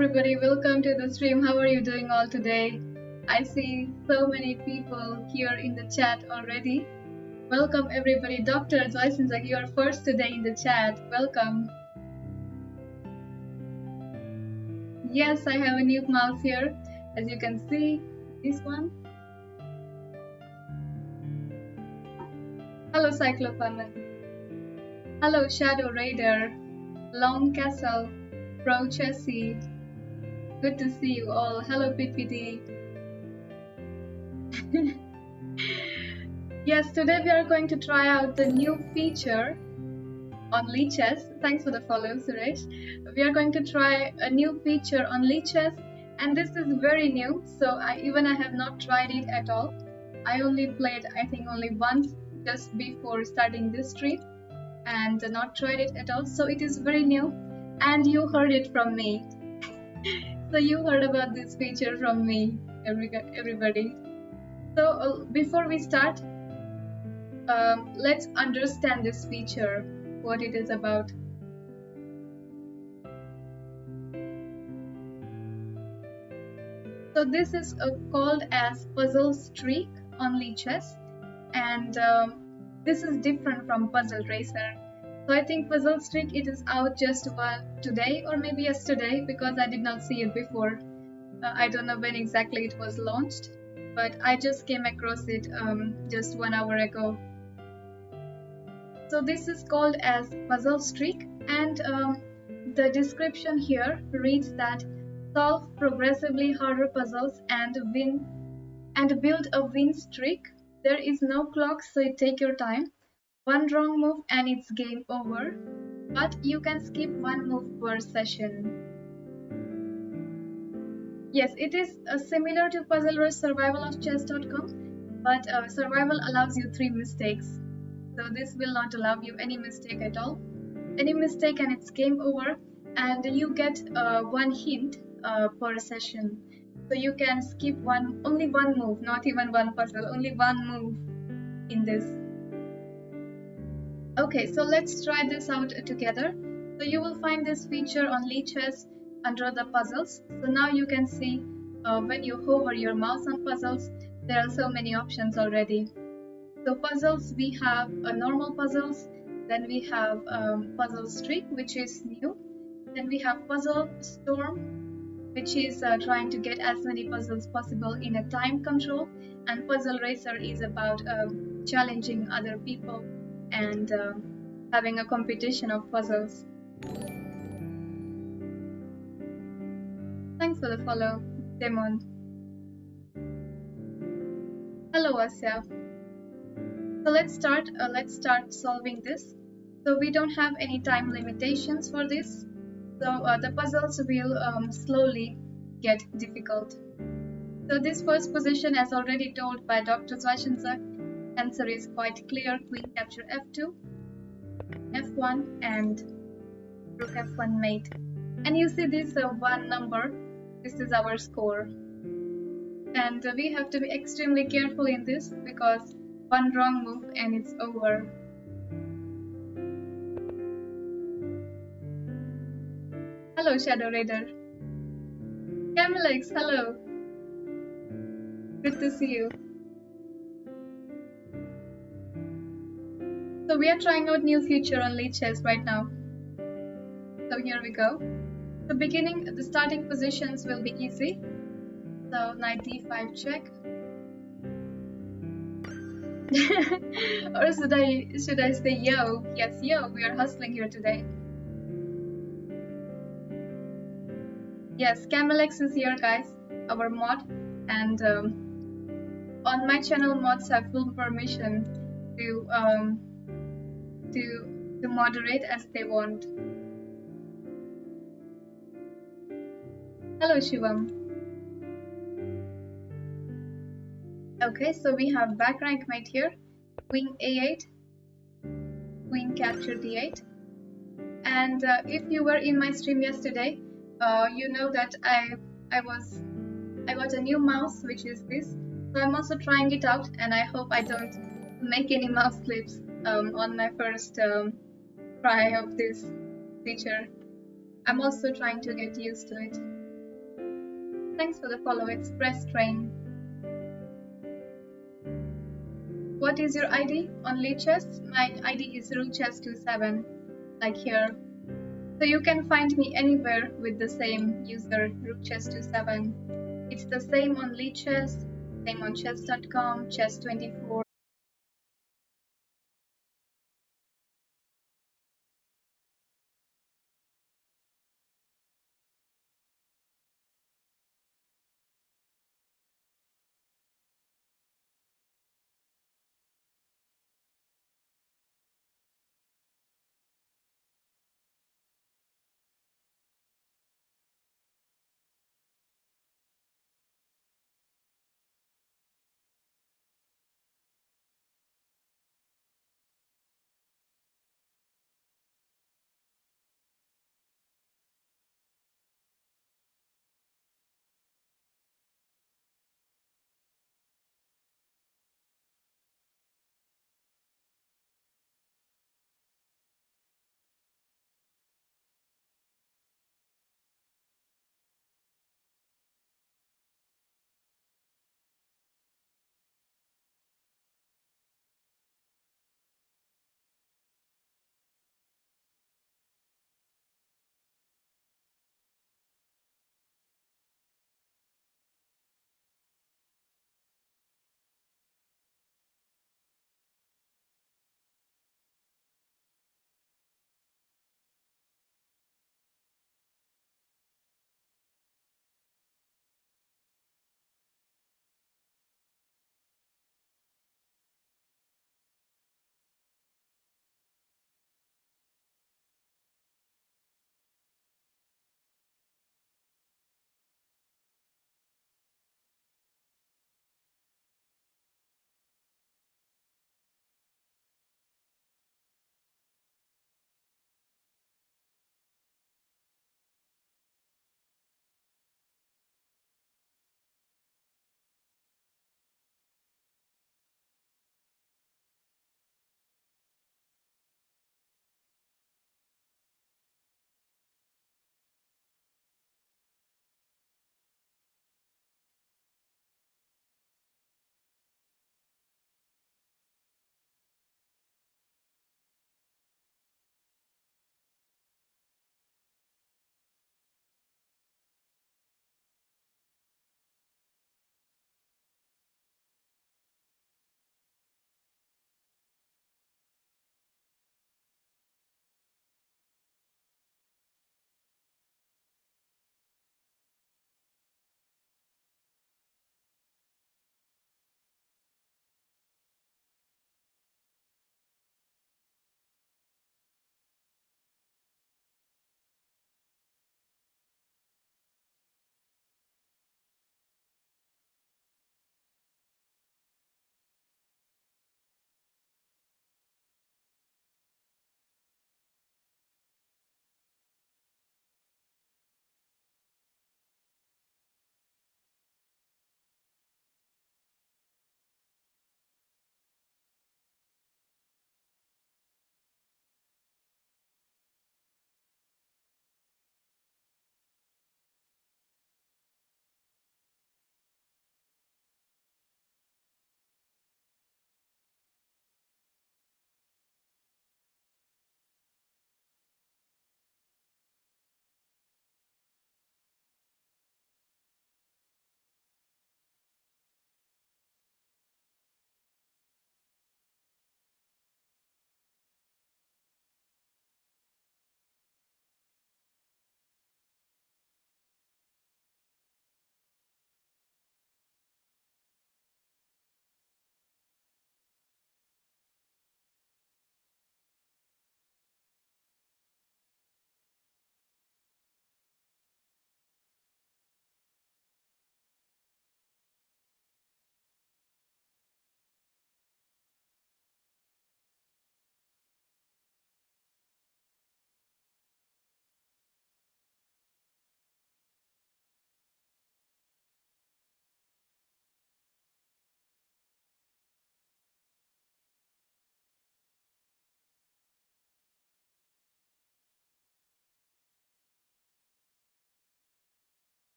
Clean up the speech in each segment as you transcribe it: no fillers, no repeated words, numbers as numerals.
everybody, welcome to the stream. How are you doing all today? I see so many people here in the chat already. Welcome everybody. Dr. Joyce, you are first today in the chat. Welcome. Yes, I have a new mouse here. As you can see, this one. Hello Cyclophone. Hello Shadow Raider. Long Castle. Pro Chessie. Good to see you all. Hello PPD. Yes, today we are going to try out the new feature on Lichess. Thanks for the follow, Suresh. We are going to try a new feature on Lichess, and this is very new, so I have not tried it at all. I only played, I think, only once just before starting this stream, and not tried it at all. So it is very new, and you heard it from me. So you heard about this feature from me, everybody. So before we start, let's understand this feature, what it is about. So this is called as puzzle streak on Lichess, and this is different from puzzle racer. So I think puzzle streak, it is out just today or maybe yesterday, because I did not see it before. I don't know when exactly it was launched, but I just came across it just 1 hour ago. So this is called as puzzle streak, and the description here reads that solve progressively harder puzzles and build a win streak. There is no clock, so take your time. One wrong move and it's game over, but you can skip one move per session. Yes, it is similar to Puzzle Survival of Chess.com, but survival allows you 3 mistakes. So this will not allow you any mistake at all. Any mistake and it's game over, and you get 1 hint per session. So you can skip only one move, not even one puzzle, only one move in this. Okay, so let's try this out together. So you will find this feature on Lichess under the puzzles. So now you can see when you hover your mouse on puzzles, there are so many options already. So puzzles, we have normal puzzles, then we have puzzle streak, which is new, then we have puzzle storm, which is trying to get as many puzzles possible in a time control, and puzzle racer is about challenging other people and having a competition of puzzles. Thanks for the follow, Demon. Hello Asya. So let's start solving this. So we don't have any time limitations for this, so the puzzles will slowly get difficult. So this first position, as already told by Dr. Zwachenczak, answer is quite clear: queen capture f2, f1, and rook f1 mate. And you see this one number, this is our score, and we have to be extremely careful in this, because one wrong move and it's over. Hello Shadow Raider. Camillex, hello. Good to see you. So we are trying out new feature on Lichess right now. So here we go. The starting positions will be easy. So knight d5 check. Or should I say yo? Yes, yo, we are hustling here today. Yes, Camillex is here, guys, our mod, and on my channel mods have full permission to moderate as they want. Hello Shivam. Okay, so we have back rank mate here, queen a8, queen capture d8, and if you were in my stream yesterday, you know that I got a new mouse, which is this. So I'm also trying it out, and I hope I don't make any mouse slips on my first try of this feature. I'm also trying to get used to it. Thanks for the follow, Express Train. What is your ID on Lichess? My ID is Ruchess27, like here. So you can find me anywhere with the same user, Ruchess27. It's the same on Lichess, same on chess.com, chess24.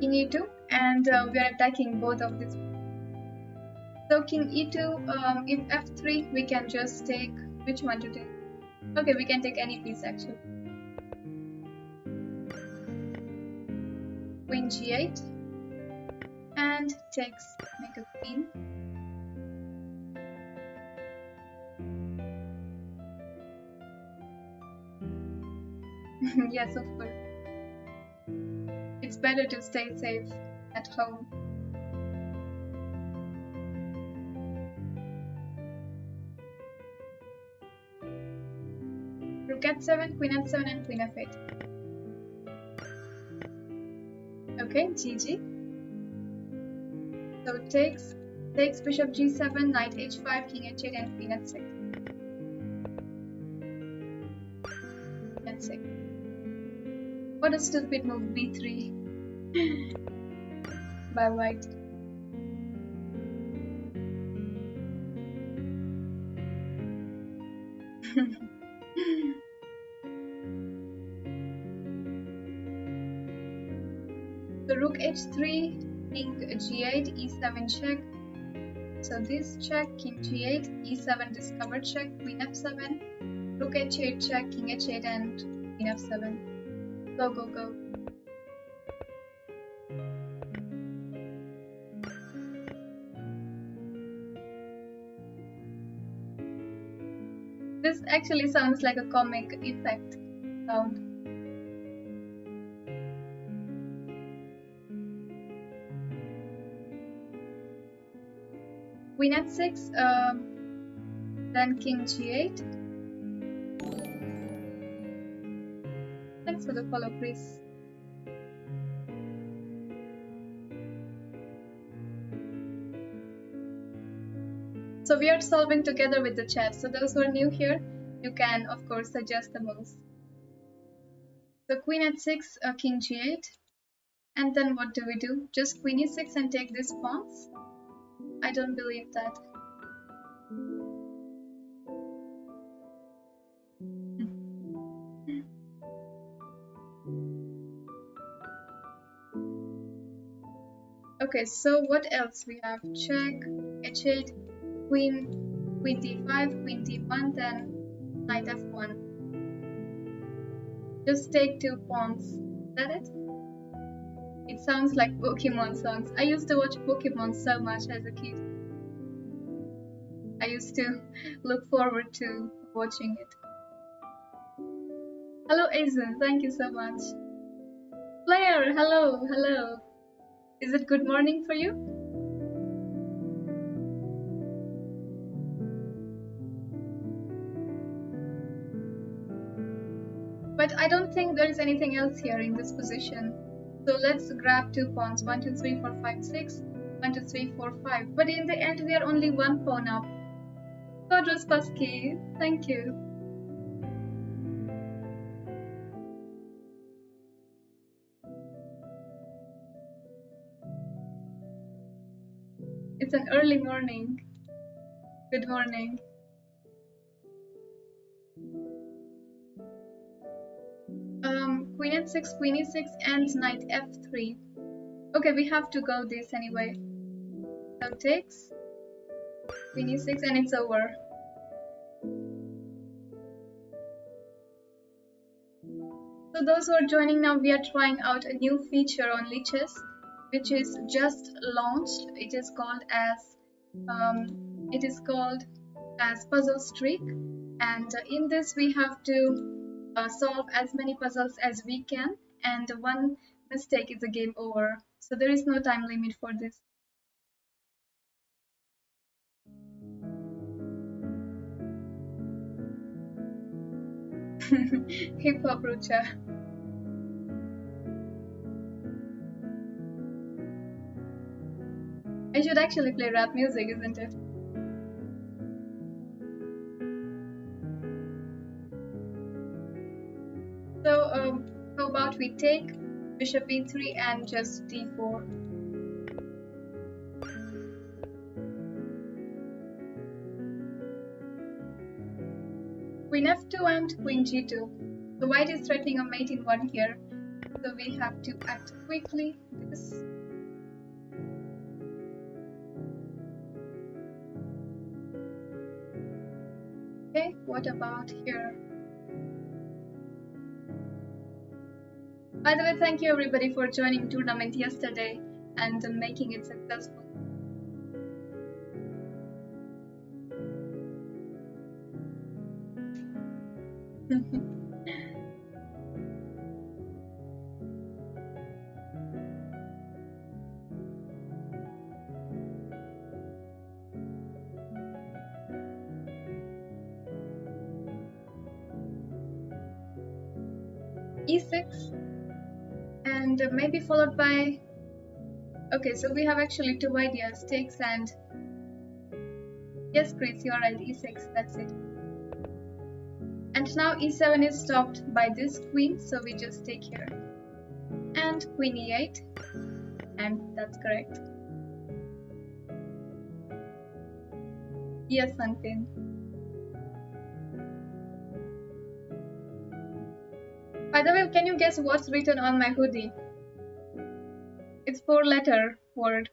king e2, and we are attacking both of these. So king e2, if f3, we can just take, which one to take? Okay, we can take any piece actually. Queen g8, and takes, make a queen. Yes, of course. It's better to stay safe at home. Rook h7, queen h7, and queen f8. Okay, GG. So takes bishop g7, knight h5, king h8, and queen h6. H6. What a stupid move, b3. By white. So rook h3, king g8, e7 check. So this check, king g8, e7 discovered check, queen f7, rook h8 check, king h8, and queen f7. Go, go, go. This actually sounds like a comic effect sound. Queen h6, then king g8. Thanks for the follow, Chris. So we are solving together with the chat. So those who are new here, you can of course suggest the moves. So queen h6, king g8, and then what do we do? Just queen e6 and take these pawns? I don't believe that. Okay, so what else we have? Check, h8, queen d5, queen d1, then knight f1. Just take 2 pawns. Is that it? It sounds like Pokemon songs. I used to watch Pokemon so much as a kid. I used to look forward to watching it. Hello Aizen, thank you so much. Player, hello, hello. Is it good morning for you? But I don't think there is anything else here in this position. So let's grab 2 pawns. 1, 2, 3, 4, 5, 6. 1, 2, 3, 4, 5. But in the end, we are only 1 pawn up. God Rospasky, thank you. It's an early morning. Good morning. Queen h6, queen e6, and knight f3. Okay, we have to go this anyway. So takes, queen e6, and it's over. So those who are joining now, we are trying out a new feature on Lichess, which is just launched. It is called as puzzle streak, and in this we have to solve as many puzzles as we can, and one mistake is a game over. So there is no time limit for this. Hip hop Rucha. I should actually play rap music, isn't it? So how about we take bishop e3 and just d4. Queen f2 and queen g2. So white is threatening a mate in 1 here. So we have to act quickly. This. Okay, what about here? By the way, thank you everybody for joining tournament yesterday and making it successful. E6 and maybe followed by. Okay, so we have actually two ideas, takes and. Yes, Chris, you're right, E6, that's it. And now E7 is stopped by this queen, so we just take here. And queen E8, and that's correct. Yes, Sanpin. By the way, can you guess what's written on my hoodie? It's 4-letter word.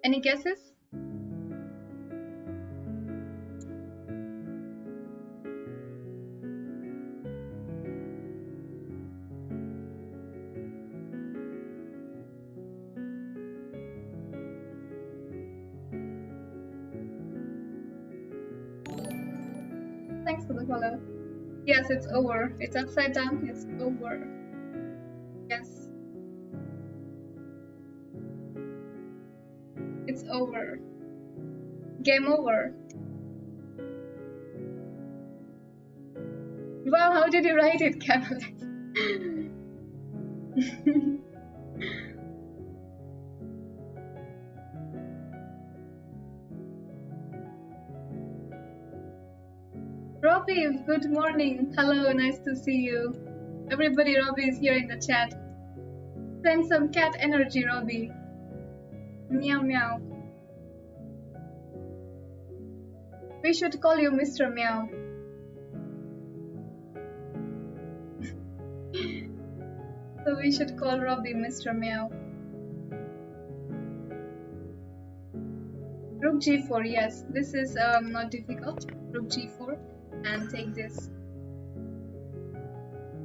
Any guesses? Thanks for the follow. Yes, it's over. It's upside down. It's over. Yes. It's over. Game over. Wow, how did you write it, Camel? Robbie, good morning. Hello, nice to see you. Everybody, Robbie is here in the chat. Send some cat energy, Robbie. Meow meow. We should call you Mr. Meow. So we should call Robbie Mr. Meow. Rook g4, yes. This is not difficult. Rook g4 and take this.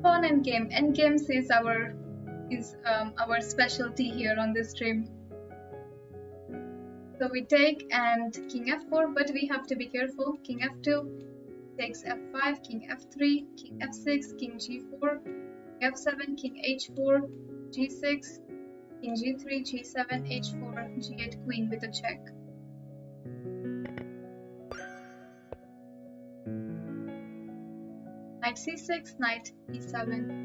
Pawn endgame. Endgames is our specialty here on this stream. So we take and king f4, but we have to be careful. King f2 takes f5, king f3, king f6, king g4, f7, king h4, g6, king g3, g7, h4, g8, queen with a check. Knight c6, knight e7.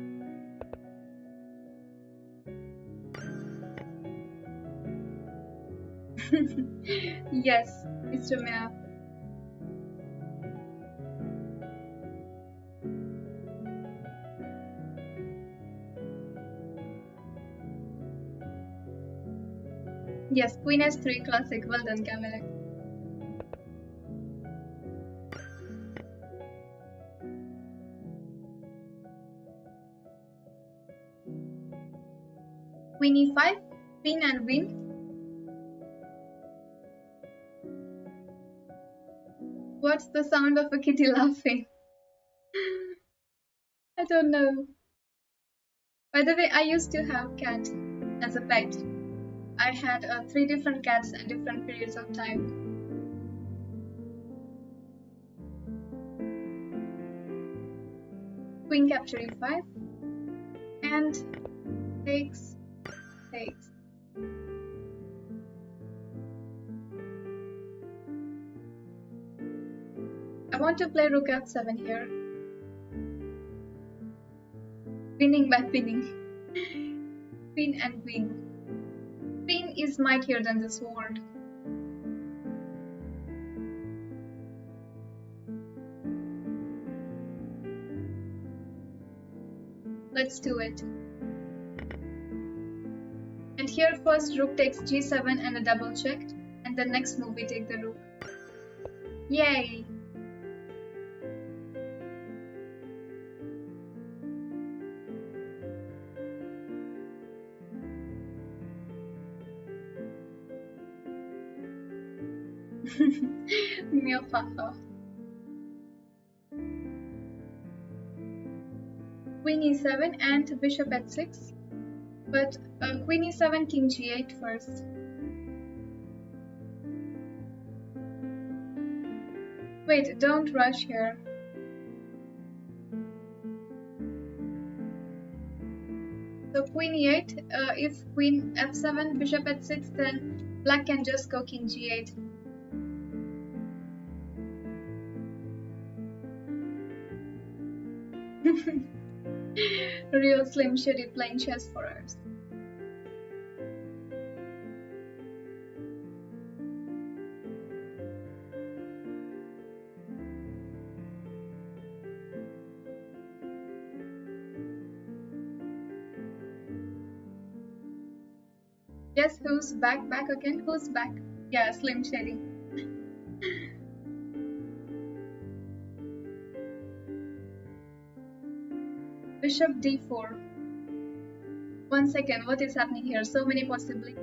Yes, Mr. Meow. Yes, queen s3 classic. Well done, Camille. Queen e5, queen and win. What's the sound of a kitty laughing? I don't know. By the way, I used to have cat as a pet. I had 3 different cats at different periods of time. Queen capture e5 and takes. I want to play rook f7 here. Winning by pinning. Queen and queen. Queen is mightier than the sword. Let's do it. And here first rook takes g7 and a double check, and the next move we take the rook. Yay! Myohaha. Queen e7 and bishop h6. But queen e7, king g8 first. Wait, don't rush here. So queen e8, if queen f7, bishop h6, then black can just go king g8. Real Slim Shady playing chess for us. Yes, who's back again? Who's back? Yeah, Slim Shady. Bishop d4. 1 second, what is happening here? So many possibilities.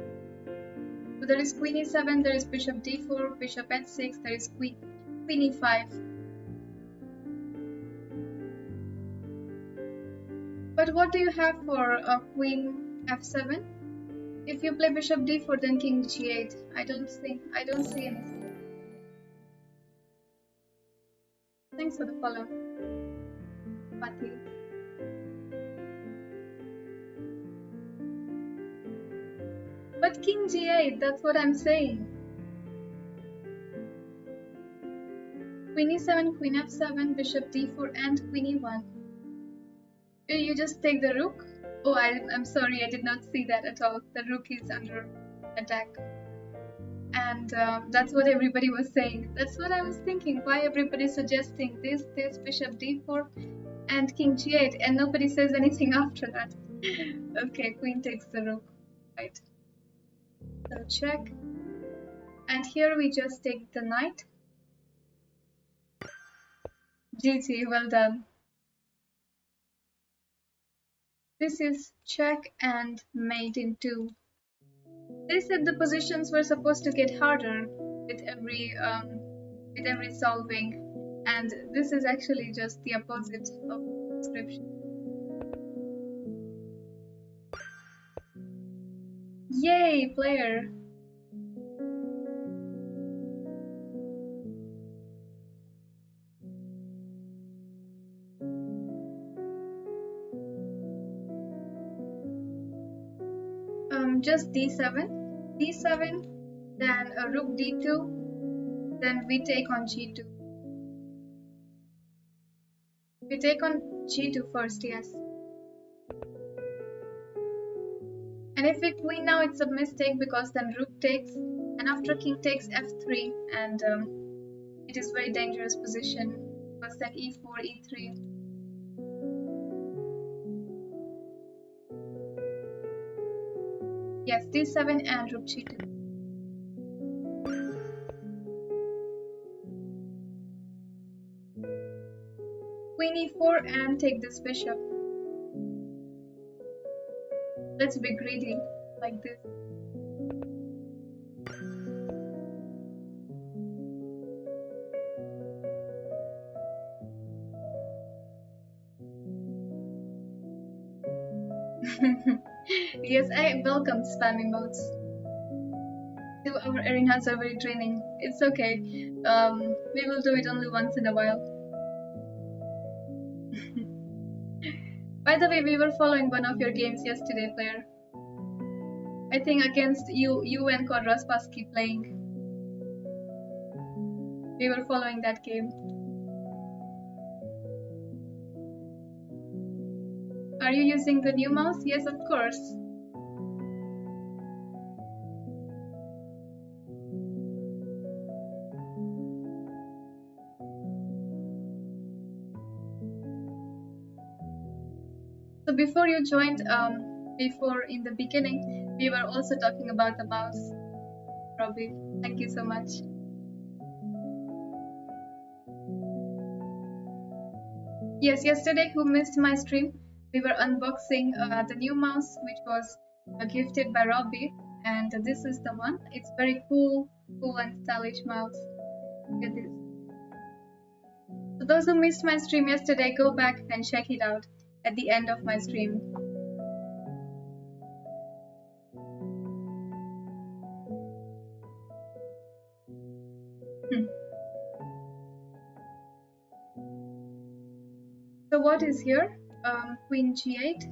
So there is queen e7, there is bishop d4, bishop h6, there is queen e5. But what do you have for queen f7? If you play bishop d4, then king g8. I don't see anything. Thanks for the follow, Pati. But king g8, that's what I'm saying. Queen e7, queen f7, bishop d4, and queen e1. You just take the rook? Oh, I'm sorry, I did not see that at all. The rook is under attack. And that's what everybody was saying. That's what I was thinking. Why everybody suggesting this bishop d4 and king g8, and nobody says anything after that. Okay, queen takes the rook. Right. So check. And here we just take the knight. GG, well done. This is check and mate in 2. They said the positions were supposed to get harder with every solving, and this is actually just the opposite of the description. Yay, player! Just d7, then a rook d2, then we take on g2. We take on g2 first, yes. And if we queen now, it's a mistake because then rook takes, and after king takes f3, and it is very dangerous position because then e4, e3. Yes, d7 and rook g2. Queen e4 and take this bishop. Let's be greedy like this. Yes, I welcome spam emotes. Our arenas are very draining. It's okay. We will do it only once in a while. By the way, we were following one of your games yesterday, player. I think against you and Kodraspassky playing. We were following that game. Are you using the new mouse? Yes, of course. So before you joined, before in the beginning, we were also talking about the mouse. Robbie, thank you so much. Yes, yesterday who missed my stream, we were unboxing the new mouse which was gifted by Robbie, and this is the one. It's very cool, cool and stylish mouse. Look at this. For those who missed my stream yesterday, go back and check it out at the end of my stream. So what is here? Queen g8,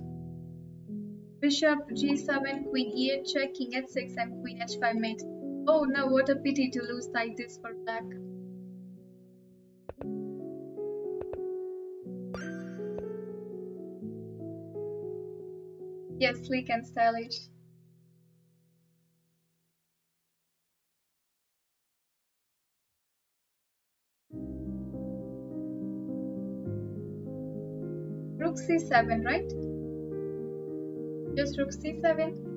bishop g7, queen e8 check, king h6, and queen h5 mate. Oh no, what a pity to lose like this for black. Yes, sleek and stylish. Rook c7, right? Just rook c7.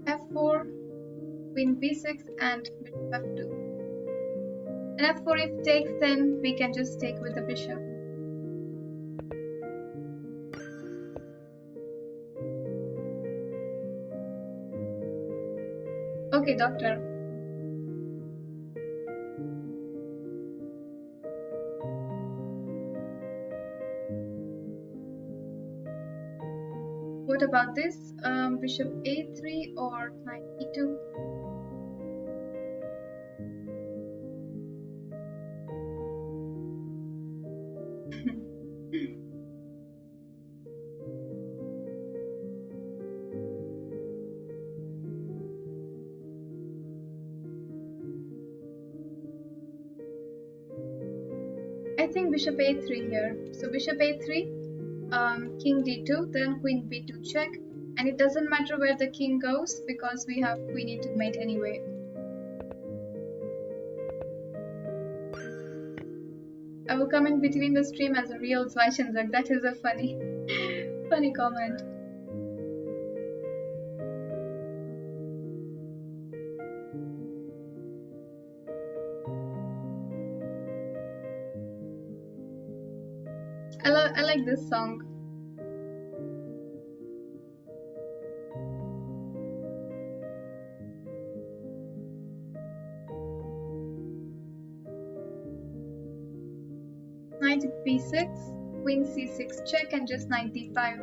f4, queen b6, and bishop f2. And f4 if takes, then we can just take with the bishop. Okay, doctor. What about this? Bishop a3 or knight e2? I think bishop a3 here. So bishop a3, king d2, then queen b2 check, and it doesn't matter where the king goes because we have queen e2 mate anyway. I will comment between the stream as a real Zweichenberg. That is a funny comment. I like this song. Knight b6, queen c6 check, and just knight d5.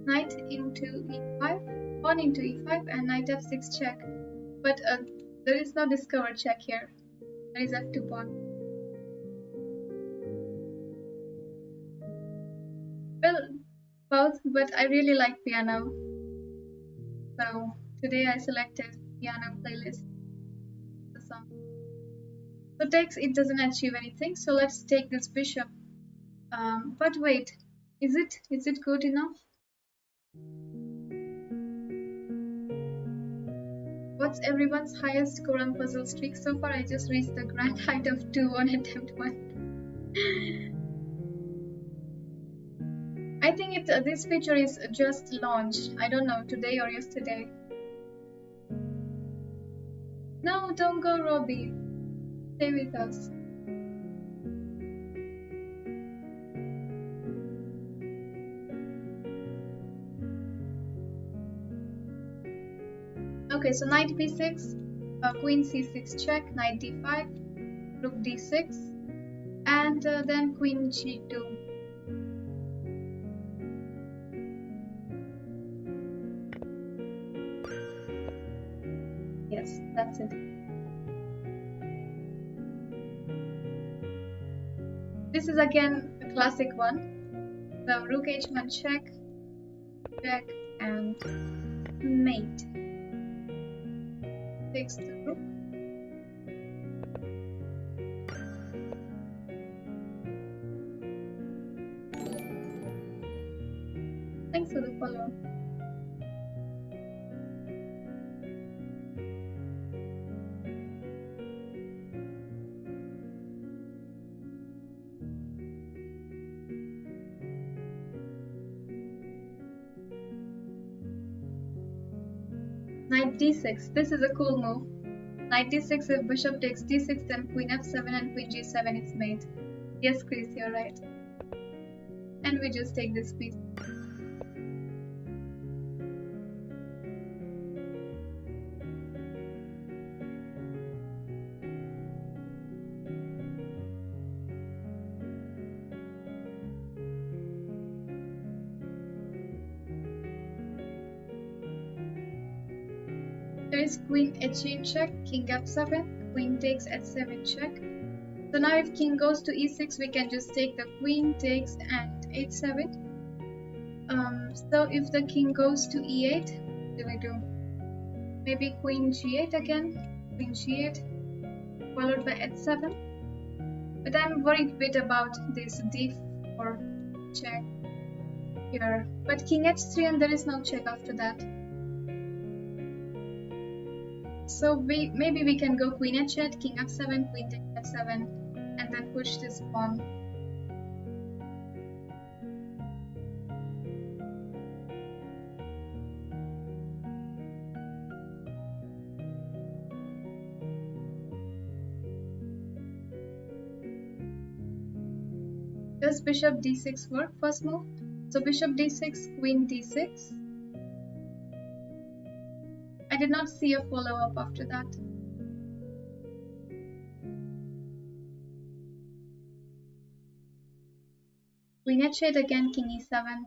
Knight into e5, pawn into e5, and knight f6 check. But there is no discovered check here. There is f2 pawn. Well, both, but I really like piano. So today I selected piano playlist. The song. So takes, it doesn't achieve anything. So let's take this bishop. But wait, is it good enough? What's everyone's highest Quran puzzle streak so far? I just reached the grand height of 2 on attempt 1. I think this feature is just launched. I don't know, today or yesterday. No, don't go, Robbie. Stay with us. Okay, so knight b6, queen c6 check, knight d5, rook d6, and then queen g2. Yes, that's it. This is again a classic one. So rook h1 check, check, and mate. Takes the rook. Thanks for the follow. d6. This is a cool move. Knight d6, if bishop takes d6, then queen f7 and queen g7 is made. Yes, Chris, you're right. And we just take this piece. There is queen h8 check, king f7, queen takes h7 check. So now if king goes to e6, we can just take the queen takes and h7. So if the king goes to e8, what do we do? Maybe queen g8 again, queen g8, followed by h7. But I'm worried a bit about this d4 check here. But king h3 and there is no check after that. So maybe we can go queen h8, king f7, queen takes f7, and then push this pawn. Does bishop d6 work first move? So bishop d6, queen d6. I did not see a follow-up after that. Queen h8 again, king e7.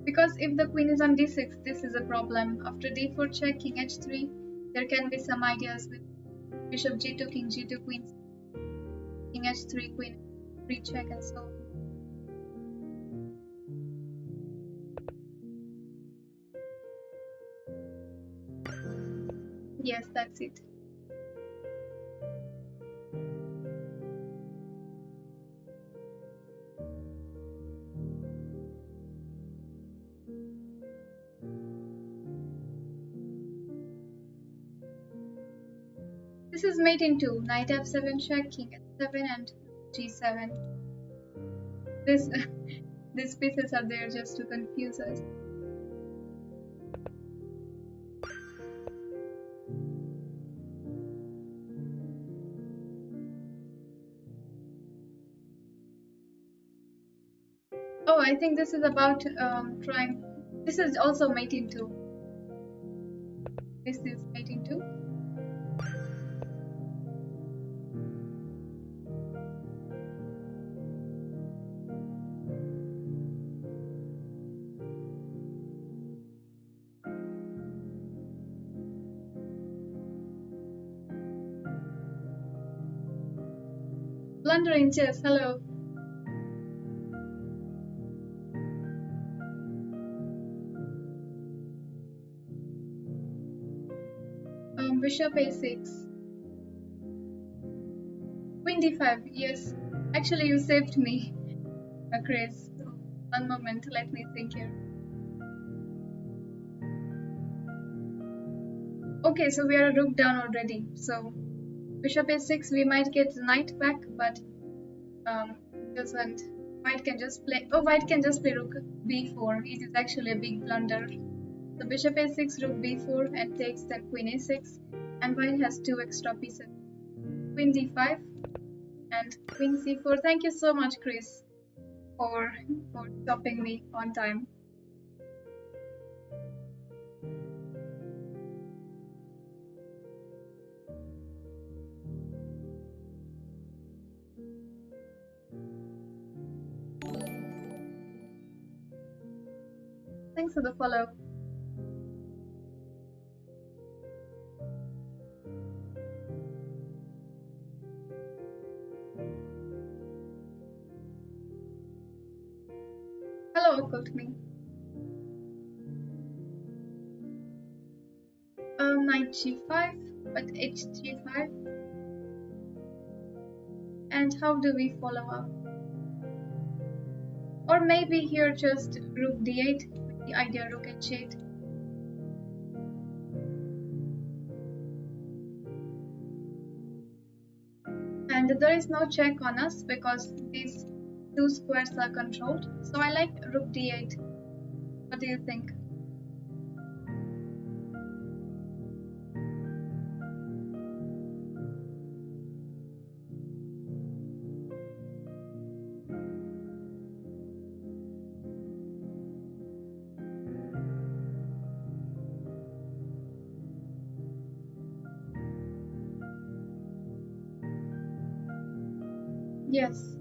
Because if the queen is on d6, this is a problem. After d4 check, king h3, there can be some ideas with bishop g2, king g2, queen, king h3, queen 3 check, and so on. Yes, that's it. This is mate in 2. Knight f7 check, king f7 and g7. These pieces are there just to confuse us. Oh, I think this is about trying. This is also mate in 2. This is mate in 2. Blunder in chess, hello. Bishop a6. Queen d5, yes. Actually, you saved me, Chris. One moment, let me think here. Okay, so we are rook down already. So bishop a6, we might get the knight back, but doesn't. White can just play. Oh, white can just play rook b4. It is actually a big blunder. So bishop a6, rook b4, and takes then queen a6, and white has 2 extra pieces. Queen d5 and queen c4. Thank you so much, Chris, for stopping me on time. Thanks for the follow. Hello, occult me. Knight g5, but hg5. And how do we follow up? Or maybe here just rook d8 with the idea rook h8. And there is no check on us because these two squares are controlled. So I like rook d8. What do you think? Yes.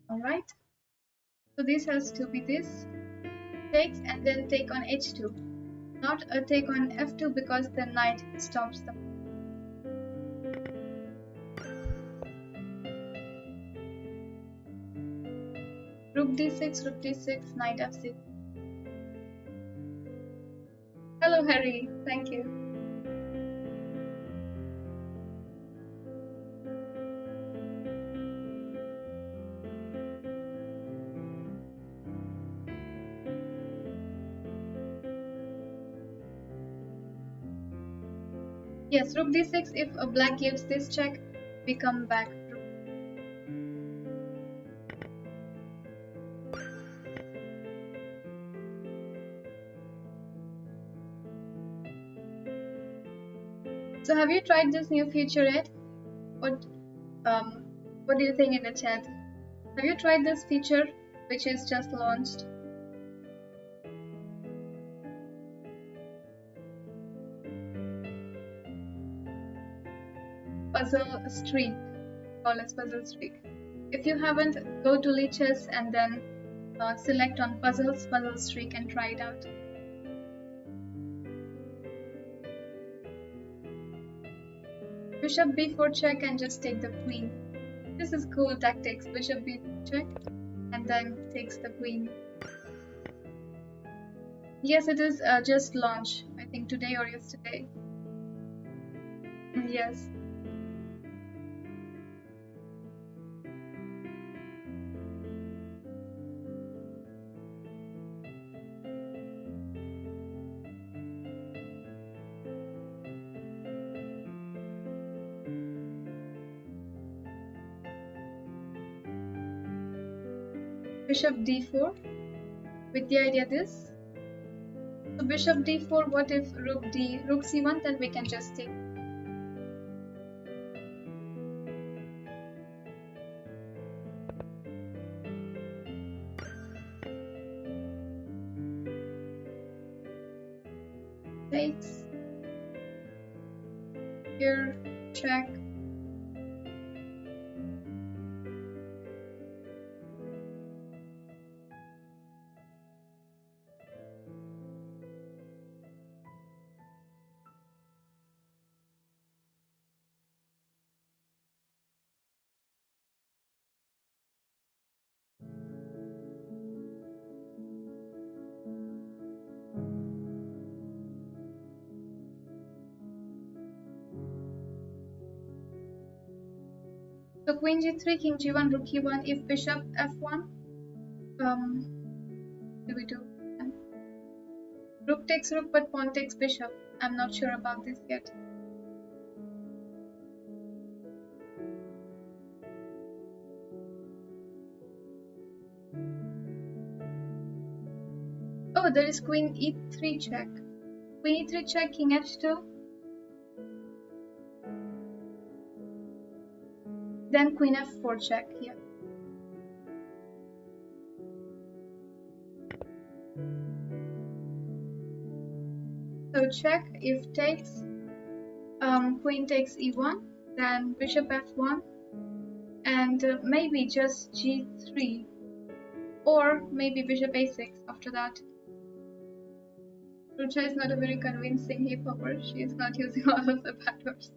All right. So this has to be this. Takes and then take on h2. Not a take on f2 because the knight stops the. Rook d6, knight f6. Hello, Harry. Thank you. Yes, rook d6. If a black gives this check, we come back. So have you tried this new feature yet? Um, what do you think in the chat? Have you tried this feature which is just launched? Puzzle streak, called as puzzle streak. If you haven't, go to Lichess and then select on puzzles, puzzle streak, and try it out. Bishop b4 check and just take the queen. This is cool tactics. Bishop b4 check and then takes the queen. Yes, it is just launched. I think today or yesterday. Yes. Bishop d4 with the idea this. So bishop d4, what if rook c1, then we can just take. Takes. Here, check. So queen g3, king g1, rook e1. If bishop f1, do we do? Rook takes rook, but pawn takes bishop. I'm not sure about this yet. Oh, there is queen e3 check. Queen e3 check, king h2. Then queen f4 check here. So check if takes, queen takes e1, then bishop f1, and maybe just g3, or maybe bishop a6 after that. Rucha is not a very convincing hip-hopper. She is not using all of the bad words.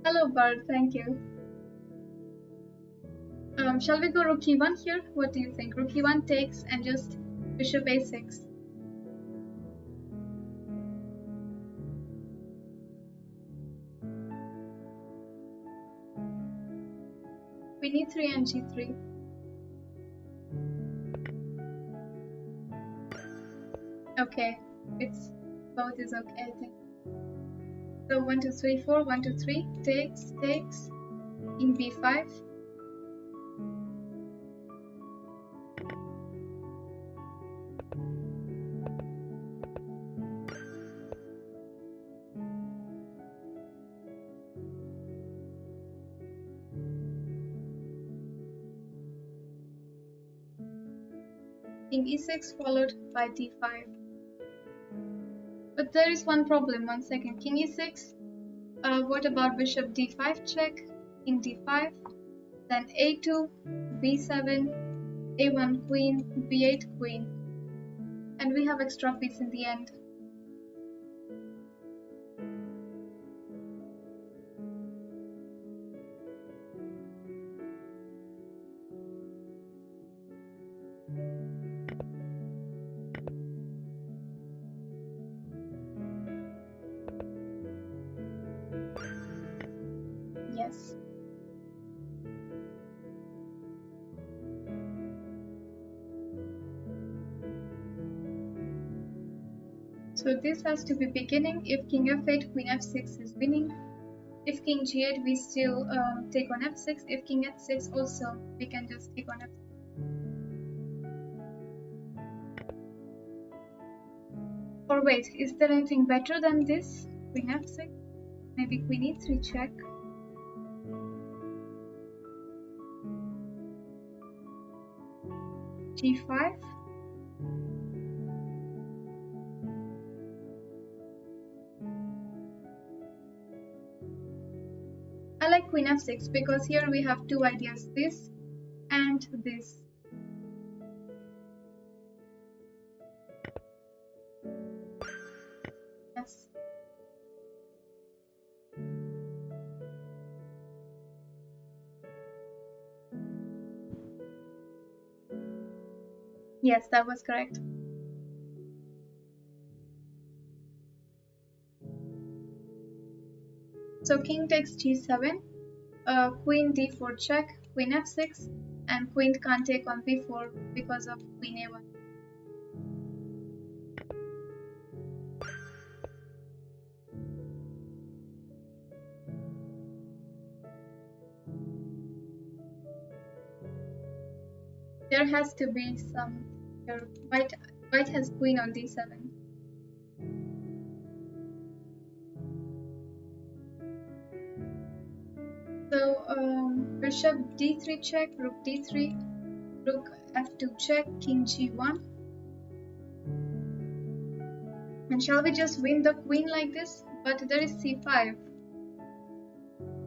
Hello, Bard. Thank you. Shall we go rook e1 here? What do you think? Rook e1 takes and just bishop a6. Queen e3 and g3. okay. It's both is okay, I think. So 1, 2, 3, 4, 1, 2, 3, takes, in b5. King e6 followed by d5. But there is one problem, 1 second. King e6, what about bishop d5 check, king d5, then a2, b7, a1 queen, b8 queen, and we have extra piece in the end. Yes. So this has to be beginning. If king f8, queen f6 is winning. If king g8, we still take on f6. If king h6 also, we can just take on f6. Or wait, is there anything better than this? Queen f6? Maybe queen e3 check. g5. I like queen f6 because here we have two ideas, this and this. Yes. Yes, that was correct. So king takes g7, queen d4 check, queen f6, and queen can't take on b4 because of queen a1. There has to be some here. White has queen on d7. So bishop d3 check, rook d3, rook f2 check, king g1. And shall we just win the queen like this? But there is c5.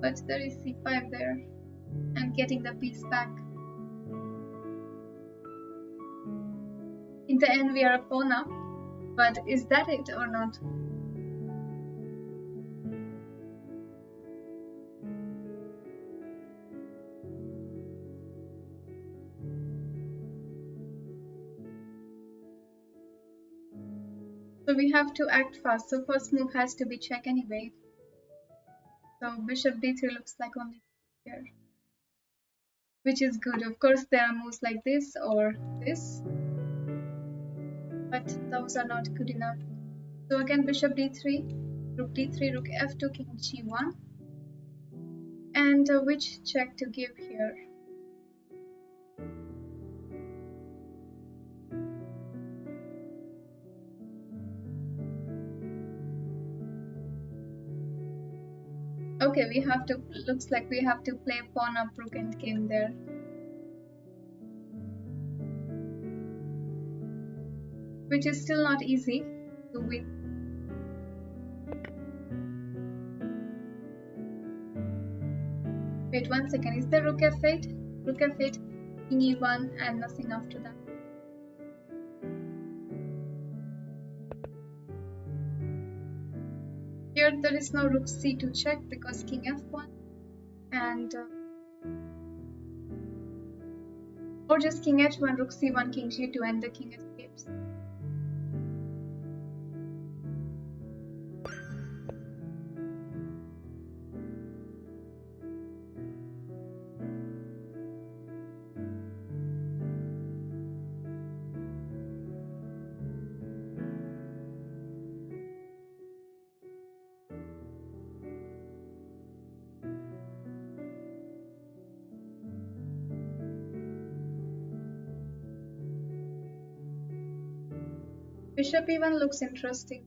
But there is c5 there. And getting the piece back. In the end, we are a pawn up. But is that it or not? So we have to act fast. So first move has to be check anyway. So bishop d3 looks like only here. Which is good. Of course, there are moves like this or this. But those are not good enough. So again, bishop d3, rook d3, rook f2, king g1. And which check to give here? Okay, we have to, looks like we have to play pawn up, rook and king there. Which is still not easy to win. Wait 1 second, is there rook f8? Rook f8, king e1 and nothing after that. Here there is no rook c2 check because king f1 and or just king h1, rook c1, king g2 and the king escapes. Bishop even looks interesting.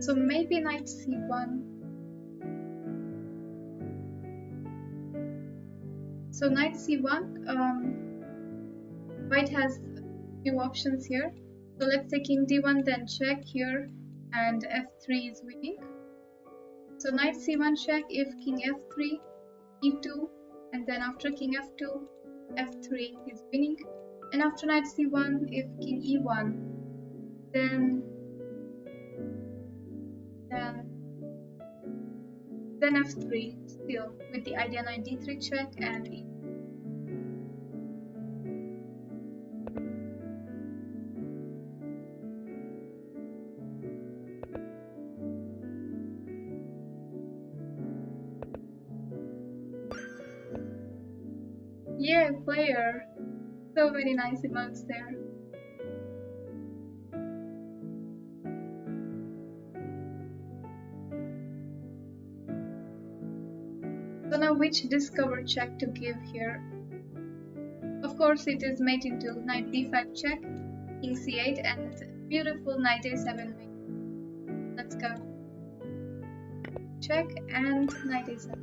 So maybe knight c1. So knight c1, white has few options here. So let's say king d1, then check here, and f3 is winning. So knight c1 check if king f3, e2, and then after king f2, f3 is winning. And after knight c1, if king e1, then f3 still with the idea knight d3 check and e. Yeah, player. So many nice emotes there. So now which discover check to give here? Of course it is made into knight d5 check, king c8, and beautiful knight a7 mate. Let's go. Check and knight a7.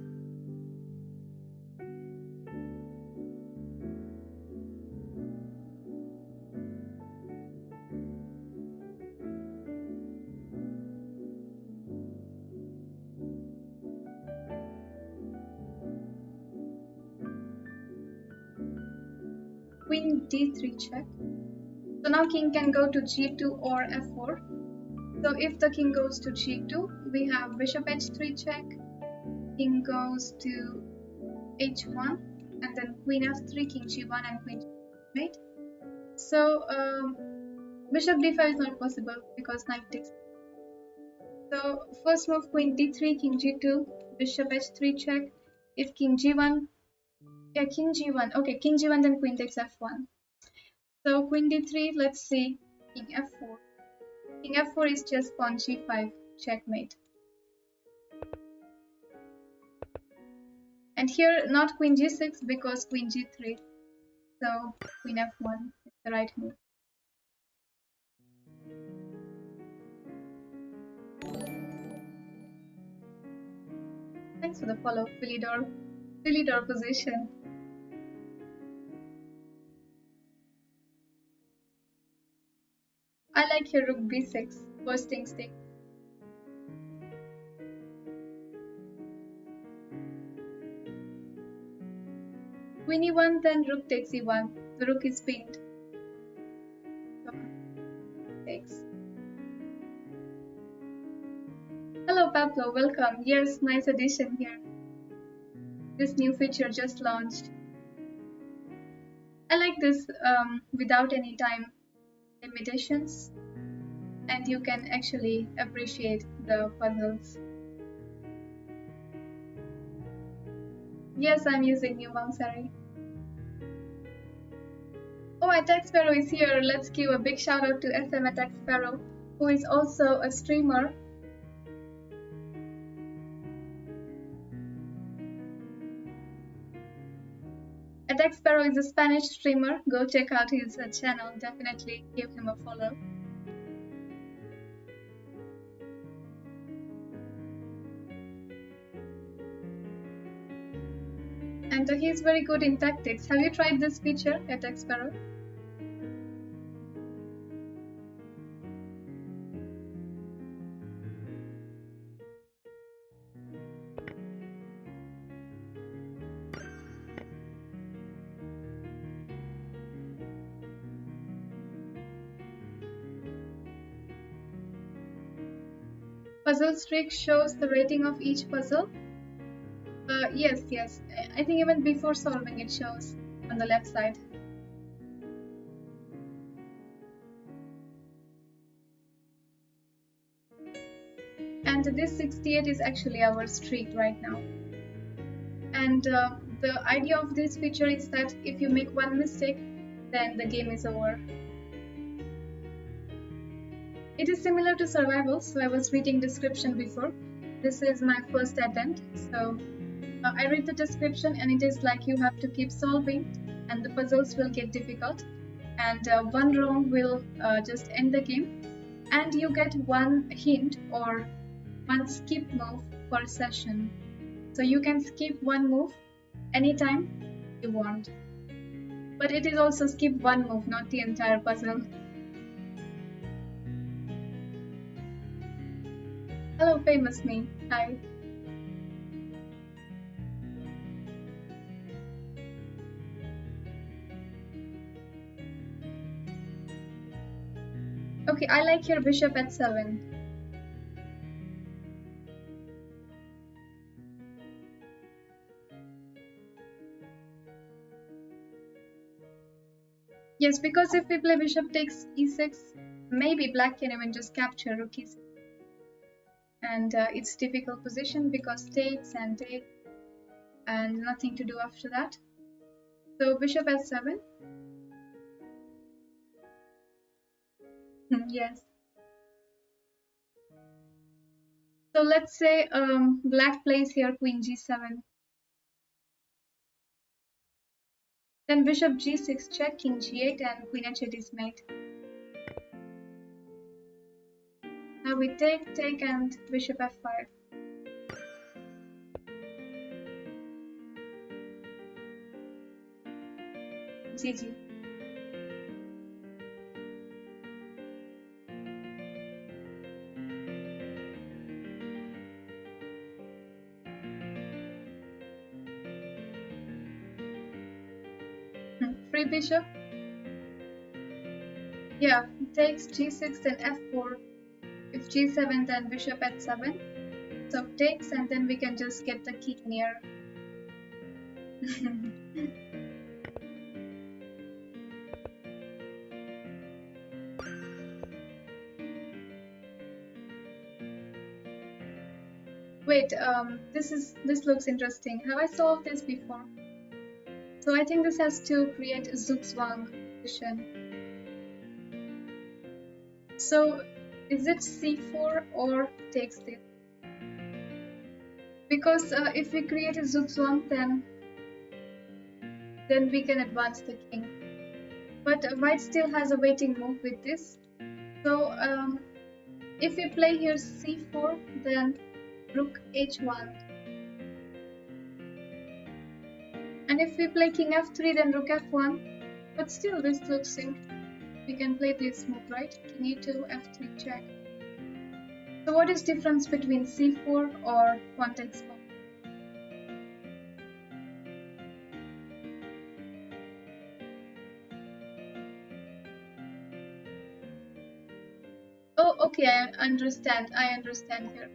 Queen d3 check. So now king can go to g2 or f4. So if the king goes to g2, we have bishop h3 check, king goes to h1, and then queen f3, king g1, and queen g1 mate. So bishop d5 is not possible because knight takes. So first move queen d3, king g2, bishop h3 check. If king g1, yeah, king g1. Okay, king g1, then queen takes f1. So queen d3, let's see, king f4. King f4 is just pawn g5, checkmate. And here not queen g6 because queen g3. So queen f1 is the right move. Thanks for the follow, Philidor position. I like your rook b6, first instinct. Queen e1, then rook takes e1. The rook is pinned. So, takes. Hello Pablo, welcome. Yes, nice addition here. This new feature just launched. I like this without any time limitations, and you can actually appreciate the puzzles. Yes, I'm using new Vamsari. Oh, Attack Sparrow is here. Let's give a big shout out to SM Attack Sparrow, who is also a streamer. Attack Sparrow is a Spanish streamer. Go check out his channel. Definitely give him a follow. And he's very good in tactics. Have you tried this feature, Attack Sparrow? Puzzle Streak shows the rating of each puzzle. Yes. I think even before solving it shows on the left side. And this 68 is actually our streak right now. And the idea of this feature is that if you make one mistake, then the game is over. It is similar to survival, so I was reading description before. This is my first attempt, so I read the description and it is like you have to keep solving and the puzzles will get difficult, and one wrong will just end the game. and you get one hint or one skip move per session. So you can skip one move anytime you want. But it is also skip one move, not the entire puzzle. Hello, famous me. Hi. Okay, I like your bishop at 7. Yes, because if we play bishop takes e6, maybe black can even just capture rook e6. And it's difficult position because takes and nothing to do after that. So bishop at 7. Yes. So let's say black plays here queen g7. Then bishop g6 check, king g8 and queen h8 is mate. Now we take and bishop f5. GG. Free bishop. Yeah, takes g6 then f4. If g7 then bishop at 7. So takes and then we can just get the king near. Wait, this looks interesting. Have I solved this before? So I think this has to create a Zugzwang position. So is it c4 or takes this? Because if we create a Zugzwang, then we can advance the king. But white still has a waiting move with this. So if we play here c4, then rook h1. And if we play king f3, then rook f1. But still this looks interesting. We can play this move, right? King e2, f3 check. So what is difference between c4 or pawn takes pawn? Oh, okay, I understand here.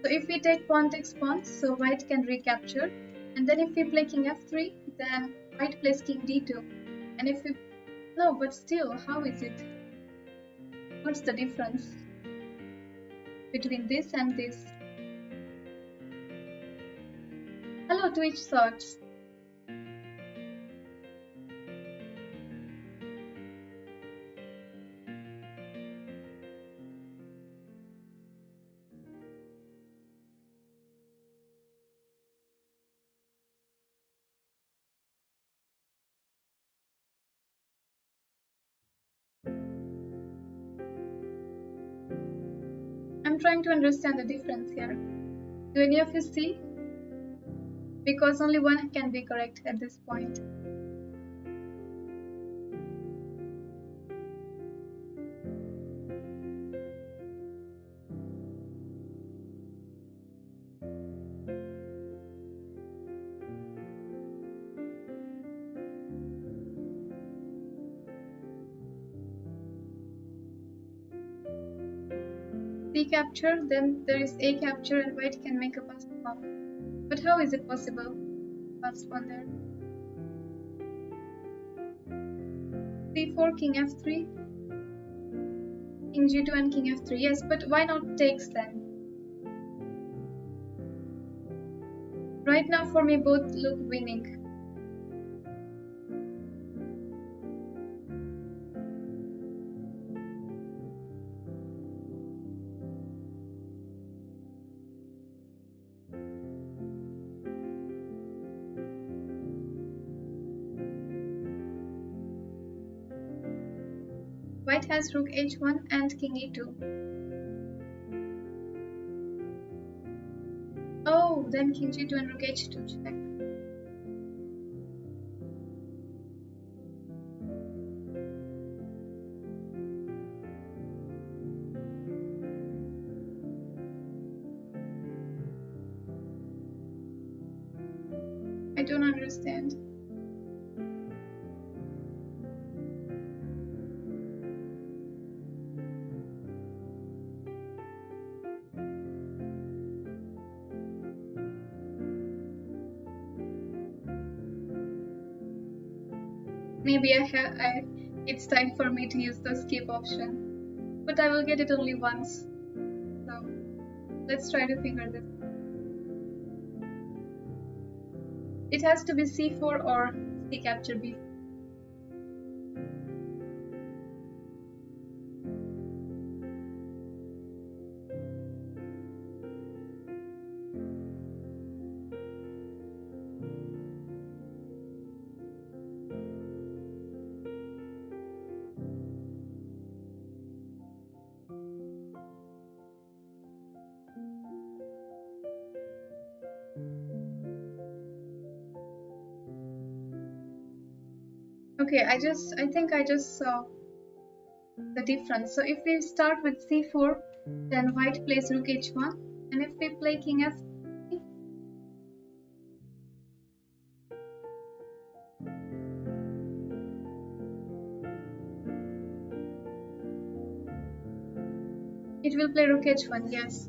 So if we take pawn takes pawn, so white can recapture. And then if we play king f3, then white plays king d2. And if we... No, but still, how is it? What's the difference between this and this? Hello, Twitch thoughts. I'm trying to understand the difference here. Do any of you see? Because only one can be correct at this point. C capture, then there is A capture and white can make a passed pawn. But how is it possible? Passed pawn there. C4, king f3, king g2 and king f3. Yes, but why not takes then? Right now for me both look winning. White has rook h1 and king e2. Oh, then king g2 and rook h2 check. I don't understand. Maybe it's time for me to use the skip option, but I will get it only once. So let's try to figure this. It has to be c4 or c capture b4. Okay, I think I just saw the difference. So if we start with c4, then white plays rook h1, and if we play king f3, it will play rook h1, yes.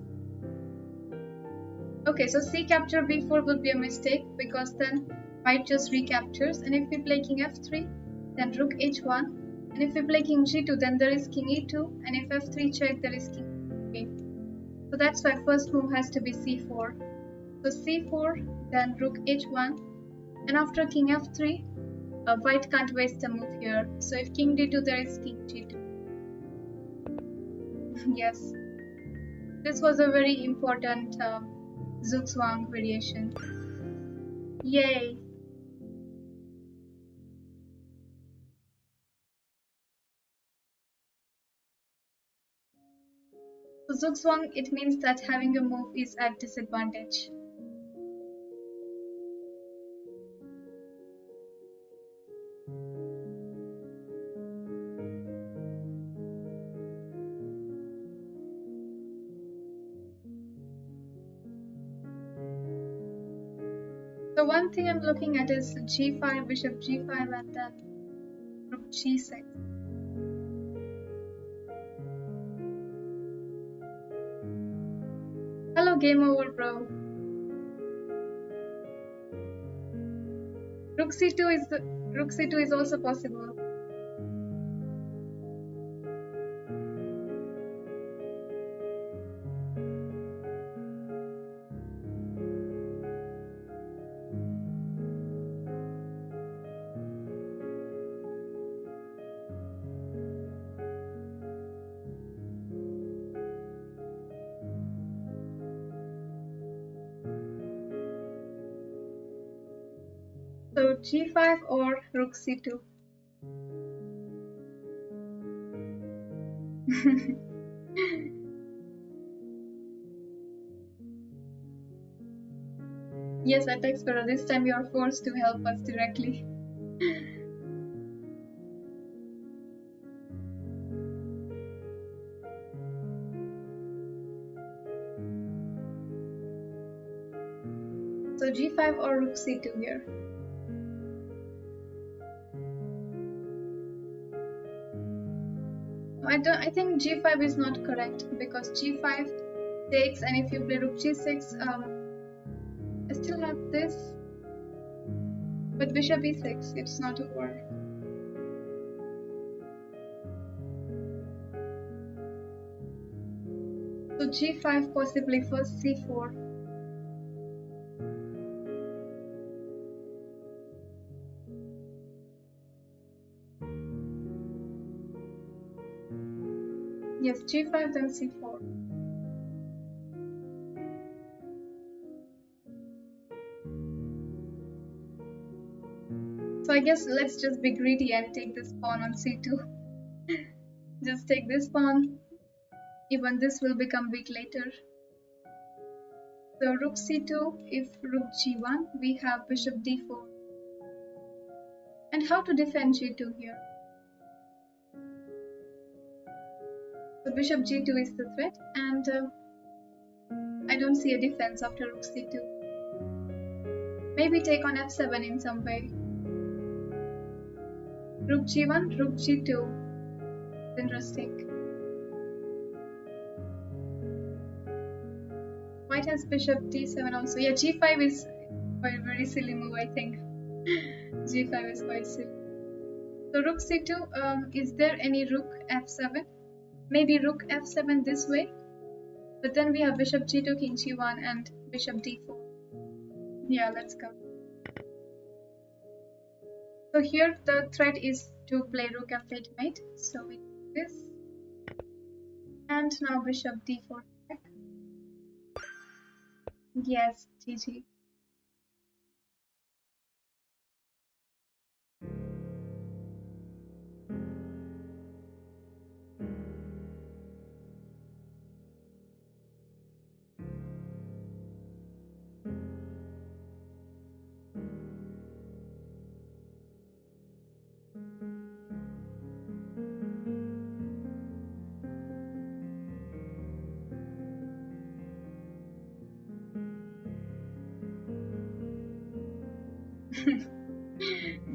Okay, so c capture b4 will be a mistake because then white just recaptures, and if we play king f3, then rook h1, and if we play king g2, then there is king e2, and if f3 check, there is king e3. So that's why first move has to be c4. So c4, then rook h1, and after king f3, white can't waste a move here. So if king d2, there is king g2. Yes, this was a very important Zugzwang variation. Yay! So Zugzwang, it means that having a move is at disadvantage. So one thing I'm looking at is g5, bishop g5, and then rook g6. Hello, game over, bro. Rook c2 is also possible. So g5 or rook c2. Yes, at Explorer, this time you are forced to help us directly. So g5 or rook c2 here. I think g5 is not correct because g5 takes, and if you play rook g6, I still have this, but bishop e6, it's not over. So g5 possibly first c4. Yes, g5 then c4. So I guess let's just be greedy and take this pawn on c2. Just take this pawn. Even this will become weak later. So rook c2, if rook g1, we have bishop d4. And how to defend g2 here? So bishop g2 is the threat, and I don't see a defense after rook c2. Maybe take on f7 in some way. Rook g1, rook g2. Interesting. White has bishop d7 also. Yeah, g5 is quite a very silly move, I think. g5 is quite silly. So rook c2, is there any rook f7? Maybe rook f7 this way. But then we have bishop g2, king g1, and bishop d4. Yeah, let's go. So here the threat is to play rook f8 mate. So we do this. And now bishop d4 check. Yes, GG.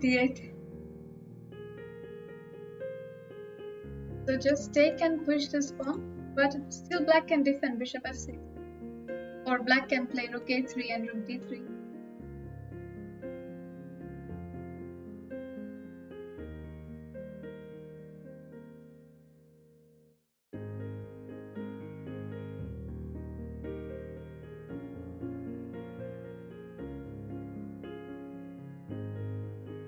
d8. So just take and push this pawn, but still black can defend bishop f6. Or black can play rook a3 and rook d3.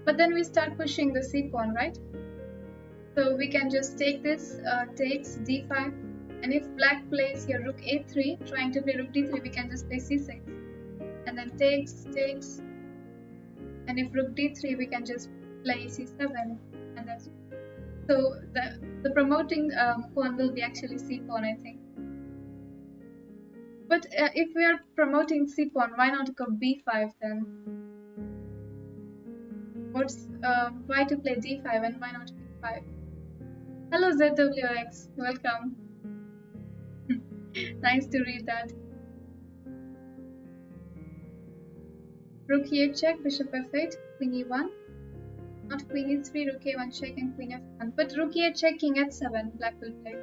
But then we start pushing the c pawn, right? So we can just take this, takes d5, and if black plays here rook a3, trying to play rook d3, we can just play c6, and then takes, and if rook d3, we can just play c7, and that's so the promoting pawn will be actually c pawn, I think. But if we are promoting c pawn, why not go b5 then? What's why to play d5 and why not b5? Hello ZWX, welcome. Nice to read that. Rook e8 check, bishop f8, queen e1. Not queen e3, rook a1 check, and queen f1. But rook e8 check, king h7, black will play.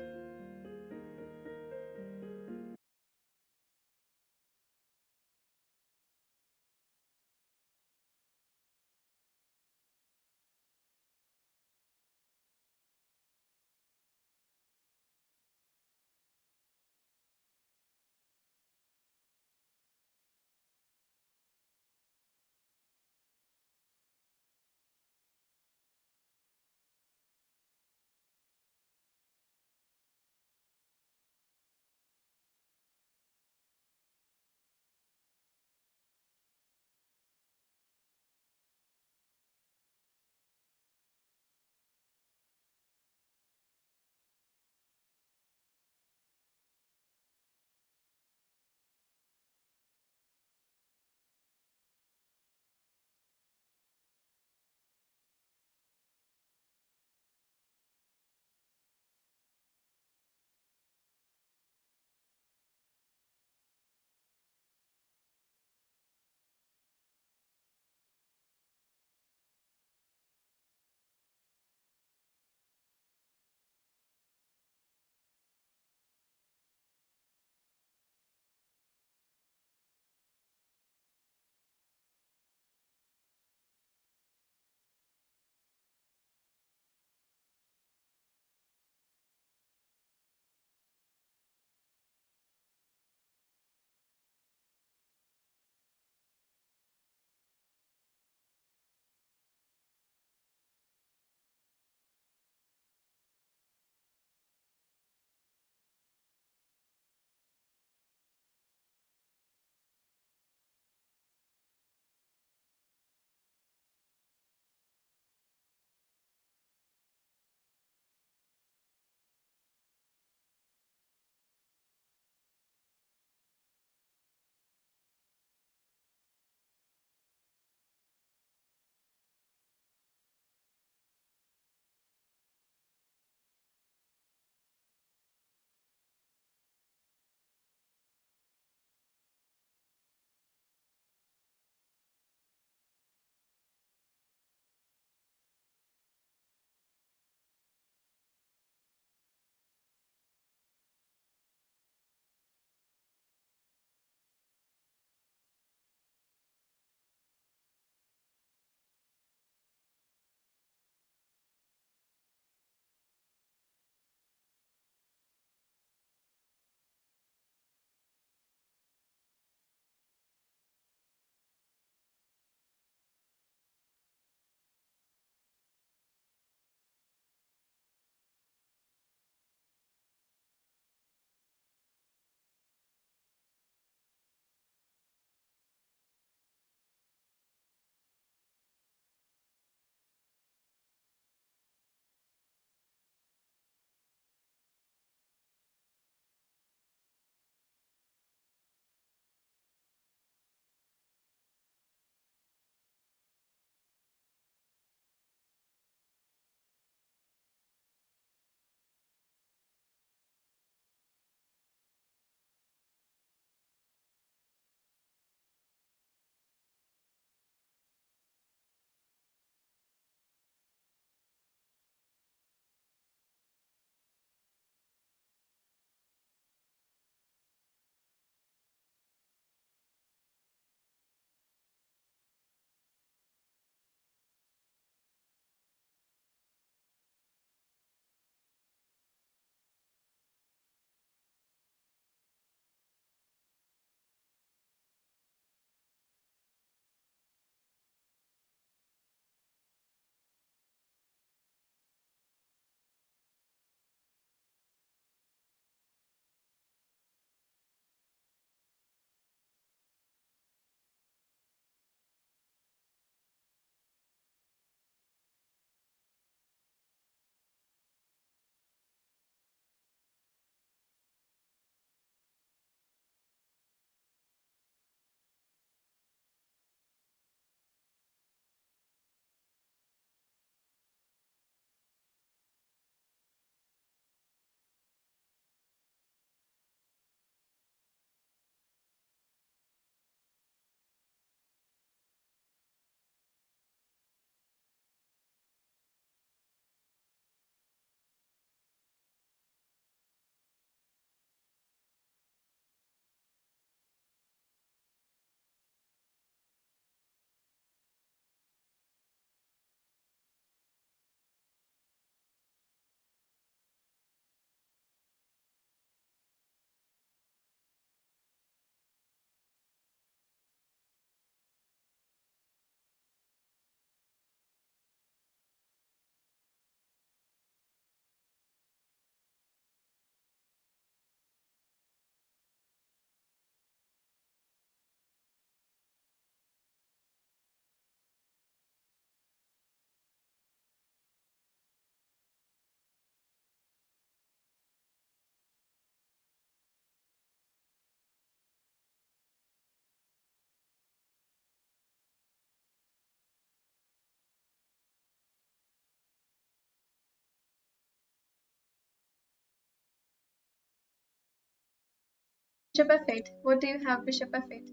Bishop f8. What do you have, bishop f8?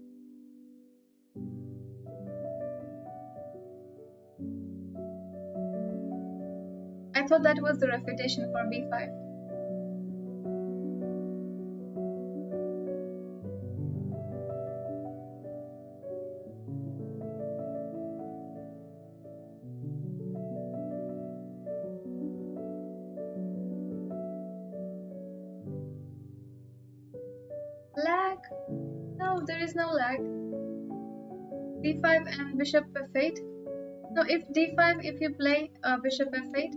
I thought that was the refutation for b5. Lag? No, there is no lag. d5 and bishop f8. No, if d5, if you play bishop f8,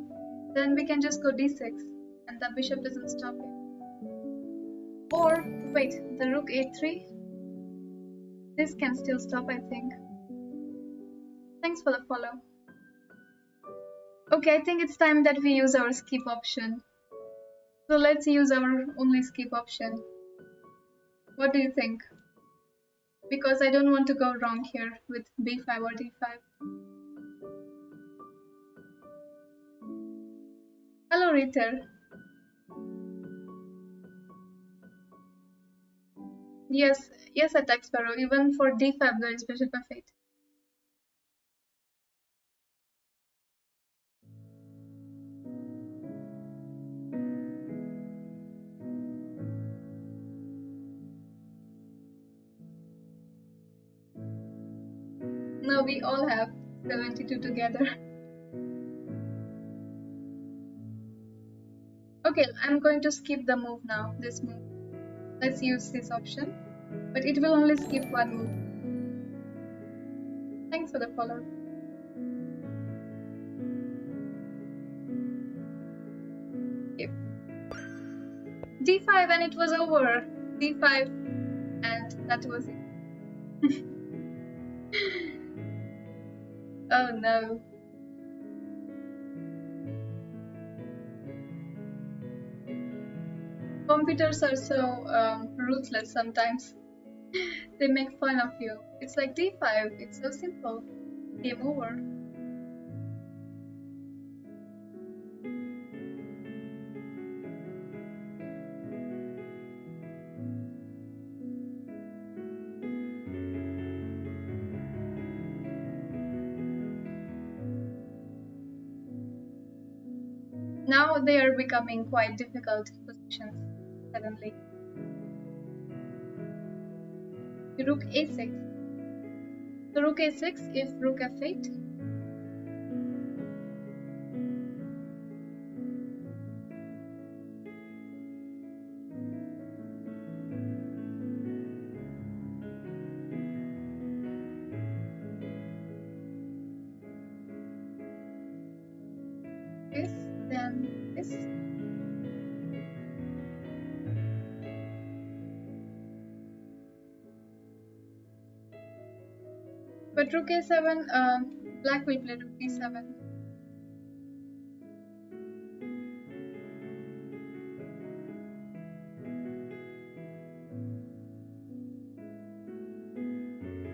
then we can just go d6 and the bishop doesn't stop it. Or, wait, the rook a3? This can still stop, I think. Thanks for the follow. Okay, I think it's time that we use our skip option. So let's use our only skip option. What do you think? Because I don't want to go wrong here with b5 or d5. Hello, Ritter. Yes, yes, attack sparrow. Even for d5 there is bishop f8. No, we all have 72 together. Okay, I'm going to skip the move now, this move. Let's use this option, but it will only skip one move. Thanks for the follow. Skip. d5 and it was over. d5 and that was it. Oh no. Computers are so ruthless sometimes. They make fun of you. It's like d5, it's so simple. Game over. Now they are becoming quite difficult positions suddenly. Rook a6. So rook a6 if rook f8. This, then this. But rook a7, black will play rook b7.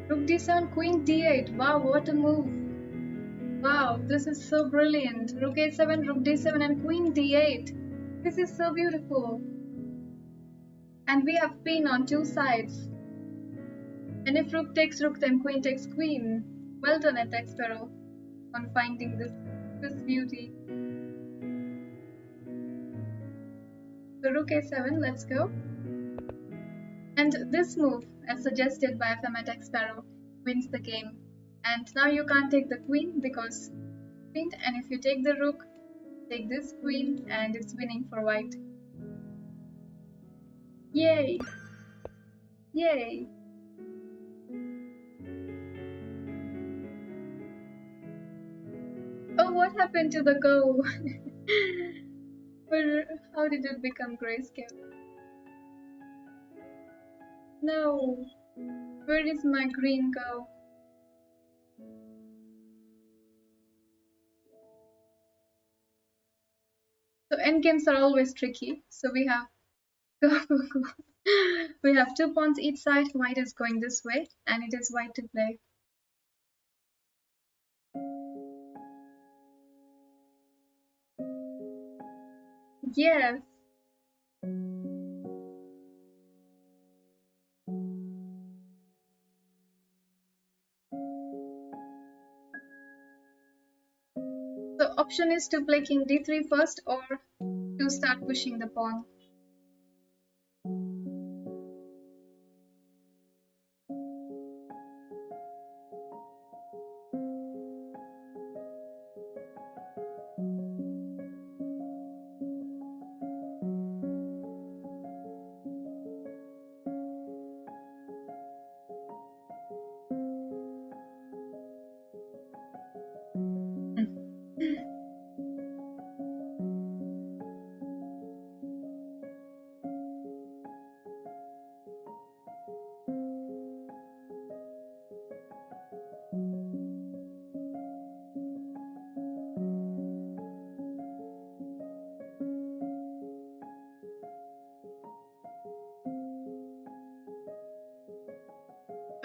Rook d7, queen d8. Wow, what a move. Wow, this is so brilliant. Rook a7, rook d7 and queen d8. This is so beautiful. And we have queen on two sides. And if rook takes rook, then queen takes queen. Well done, attack sparrow, on finding this beauty. So rook a7, let's go. And this move, as suggested by FM attack sparrow, wins the game. And now you can't take the queen because queen, and if you take the rook, take this queen, and it's winning for white. Yay! Yay! Oh, what happened to the go? How did it become grayscale? No! Where is my green go? So endgames are always tricky. So we have go, go, go. We have 2 pawns each side. White is going this way, and it is white to play. Yes. option is to play king d3 first or to start pushing the pawn.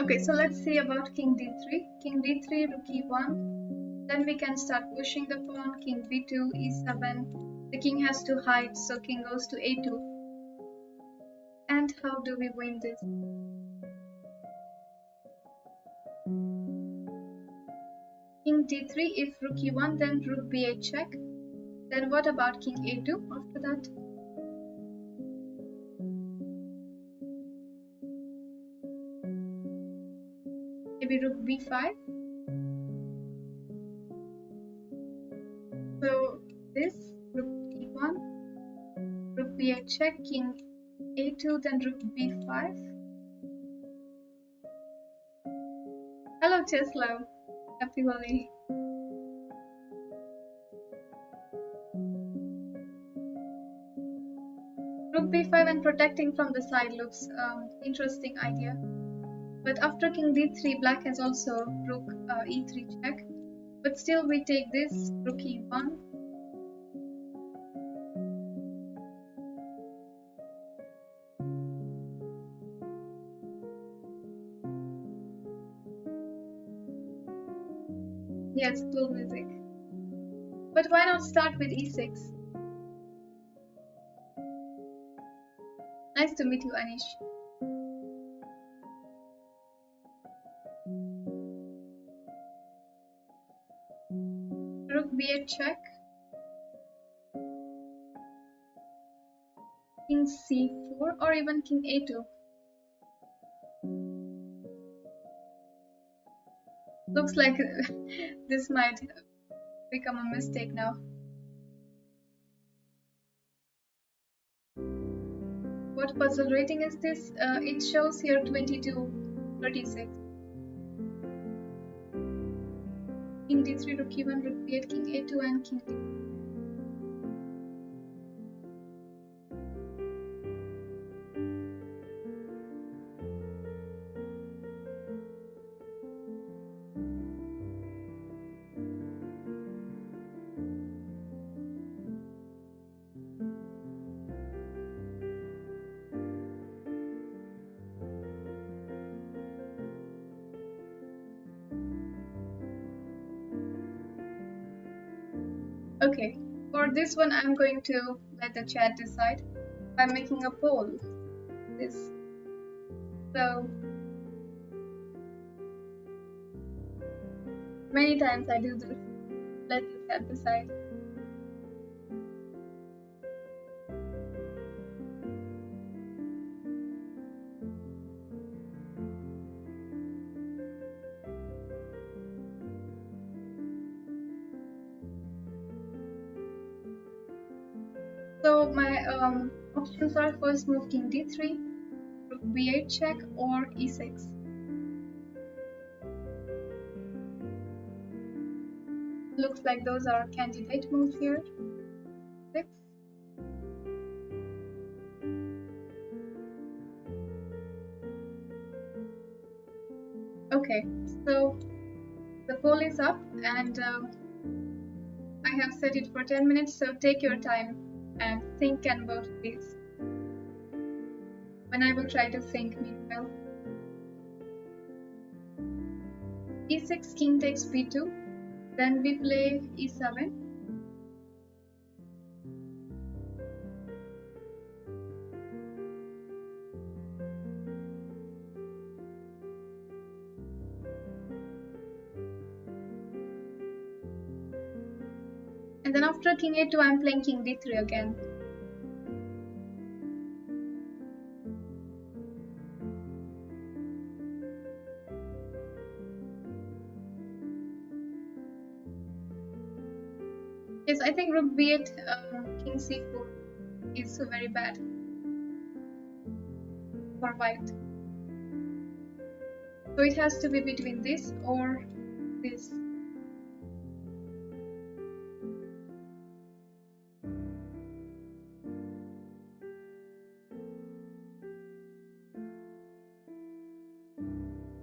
Okay, so let's see about king d3. King d3, rook e1. Then we can start pushing the pawn. King b2, e7. The king has to hide, so king goes to a2. And how do we win this? King d3, if rook e1, then rook b8 check. Then what about king a2 after that? Maybe rook b5. So this, rook e1, rook b8 check, king a2, then rook b5. Hello Chess Love, happy Holi. Rook b5 and protecting from the side looks interesting idea. But after king d3, black has also rook e3 check. But still we take this, rook e1. Yes, cool music. But why not start with e6? Nice to meet you, Anish. Rook b8 check. King c4 or even king a2. Looks like this might become a mistake now. What puzzle rating is this? It shows here 2236. King d3, rook e1, rook b8, king a2, and king d. Okay, for this one I'm going to let the chat decide by making a poll. This. So many times I do this. Let the chat decide. So my options are first move king d3, rook b8 check, or e6. Looks like those are candidate moves here. 6. Okay, so the poll is up and I have set it for 10 minutes, so take your time and think and vote please. And I will try to think meanwhile. e6, king takes b2, then we play e7. And then after king a2, I'm playing king d3 again. Yes, I think rook b8, king c4 is very bad for white. So it has to be between this or this.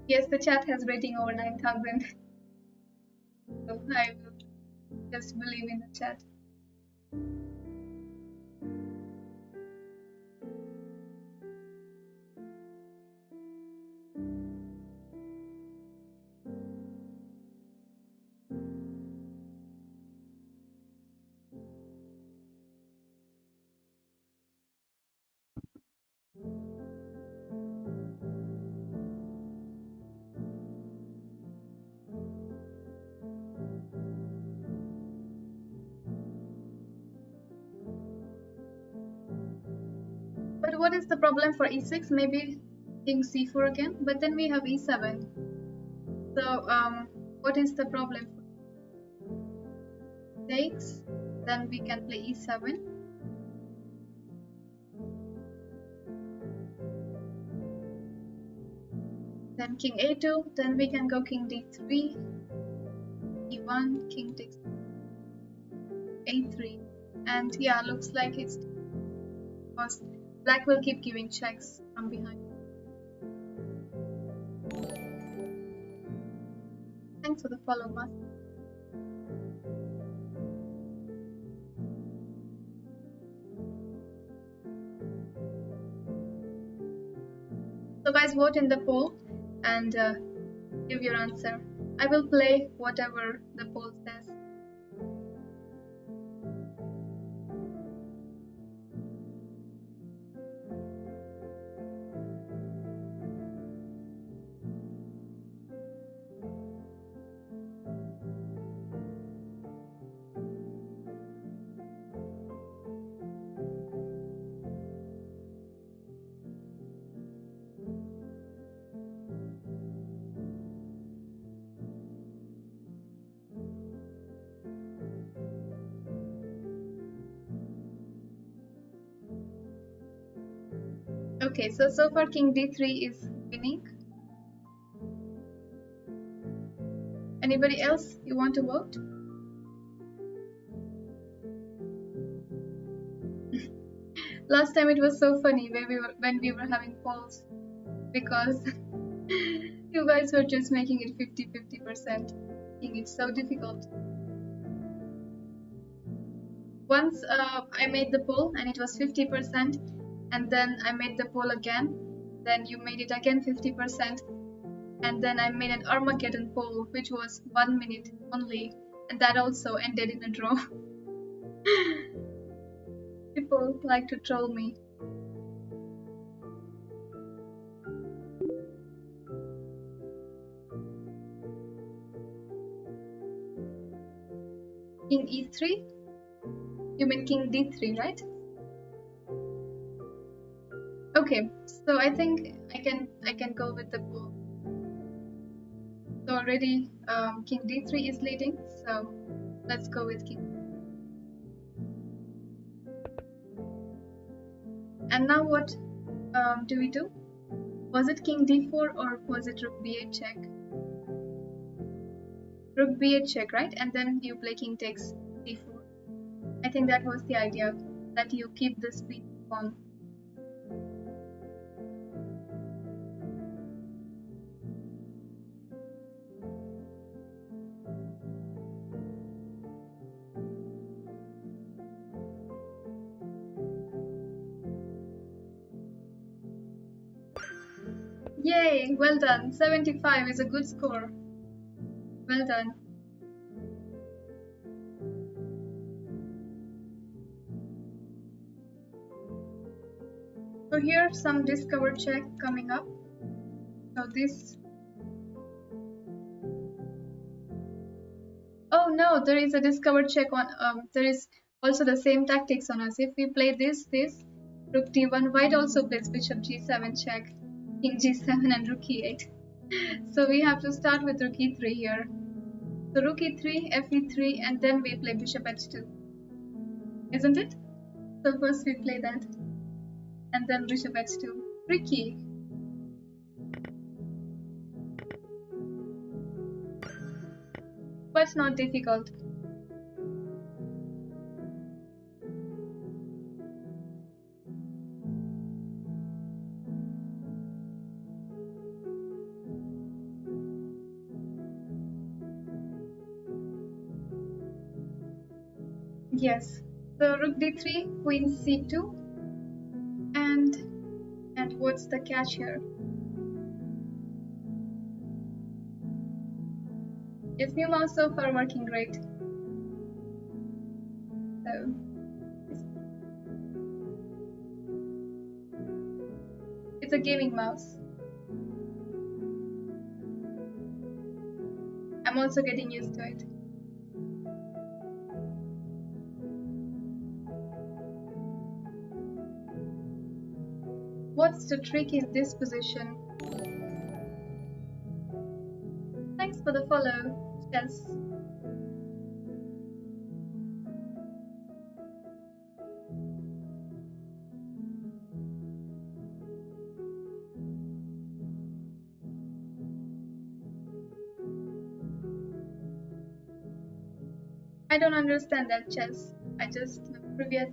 Yes, the chat has rating over 9,000. So I will just believe in the chat. But what is the problem for e6? Maybe king c4 again, but then we have e7. So what is the problem? Takes, then we can play e7. Then king a2, then we can go king d3, e1, king takes a3. And yeah, looks like it's because black will keep giving checks from behind. Thanks for the follow, Mas. So guys, vote in the poll and give your answer. I will play whatever the poll says. Okay, so far king d3 is winning. Anybody else you want to vote? Last time it was so funny when we were having polls because you guys were just making it 50-50%. It's so difficult. Once I made the poll and it was 50%, and then I made the poll again, then you made it again 50%, and then I made an Armageddon poll which was 1 minute only, and that also ended in a draw. People like to troll me. King e3? You mean king d3, right? Okay, so I think I can go with the poll. So already king d3 is leading, so let's go with king. And now what do we do? Was it king d4 or was it rook b8 check? Rook b8 check, right? And then you play king takes d4. I think that was the idea, that you keep the speed pawn. Yay, well done. 75 is a good score. Well done. So here some discover check coming up. So this. Oh no, there is a discovered check on. There is also the same tactics on us. If we play this, rook d1, white also plays bishop g7 check, king g7 and rook e8. So we have to start with rook e3 here. So rook e3, f e3, and then we play bishop h2, isn't it? So first we play that, and then bishop h2. Tricky, but not difficult. Yes. So rook d3, queen c2, and what's the catch here? Yes, new mouse so far working great. So it's a gaming mouse. I'm also getting used to it. What's the trick in this position? Thanks for the follow, Chess. I don't understand that, Chess. I just Privyat,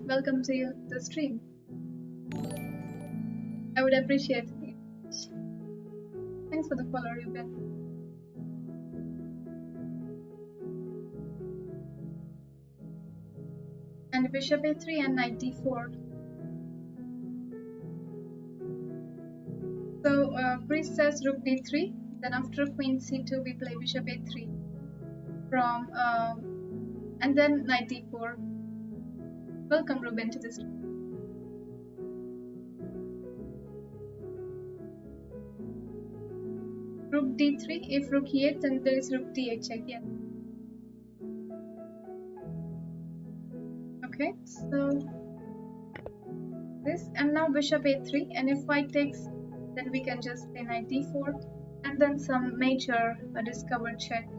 welcome to the stream. I would appreciate it. Thanks for the follow, Ruben. And bishop a3 and knight d4. So priest says rook d3. Then after queen c2, we play bishop a3 from and then knight d4. Welcome, Ruben, to this. Rook d3. If rook e8, then there is rook d8 check. Yeah. Okay, so this, and now bishop a3, and if white takes, then we can just play knight d4, and then some major discovered check.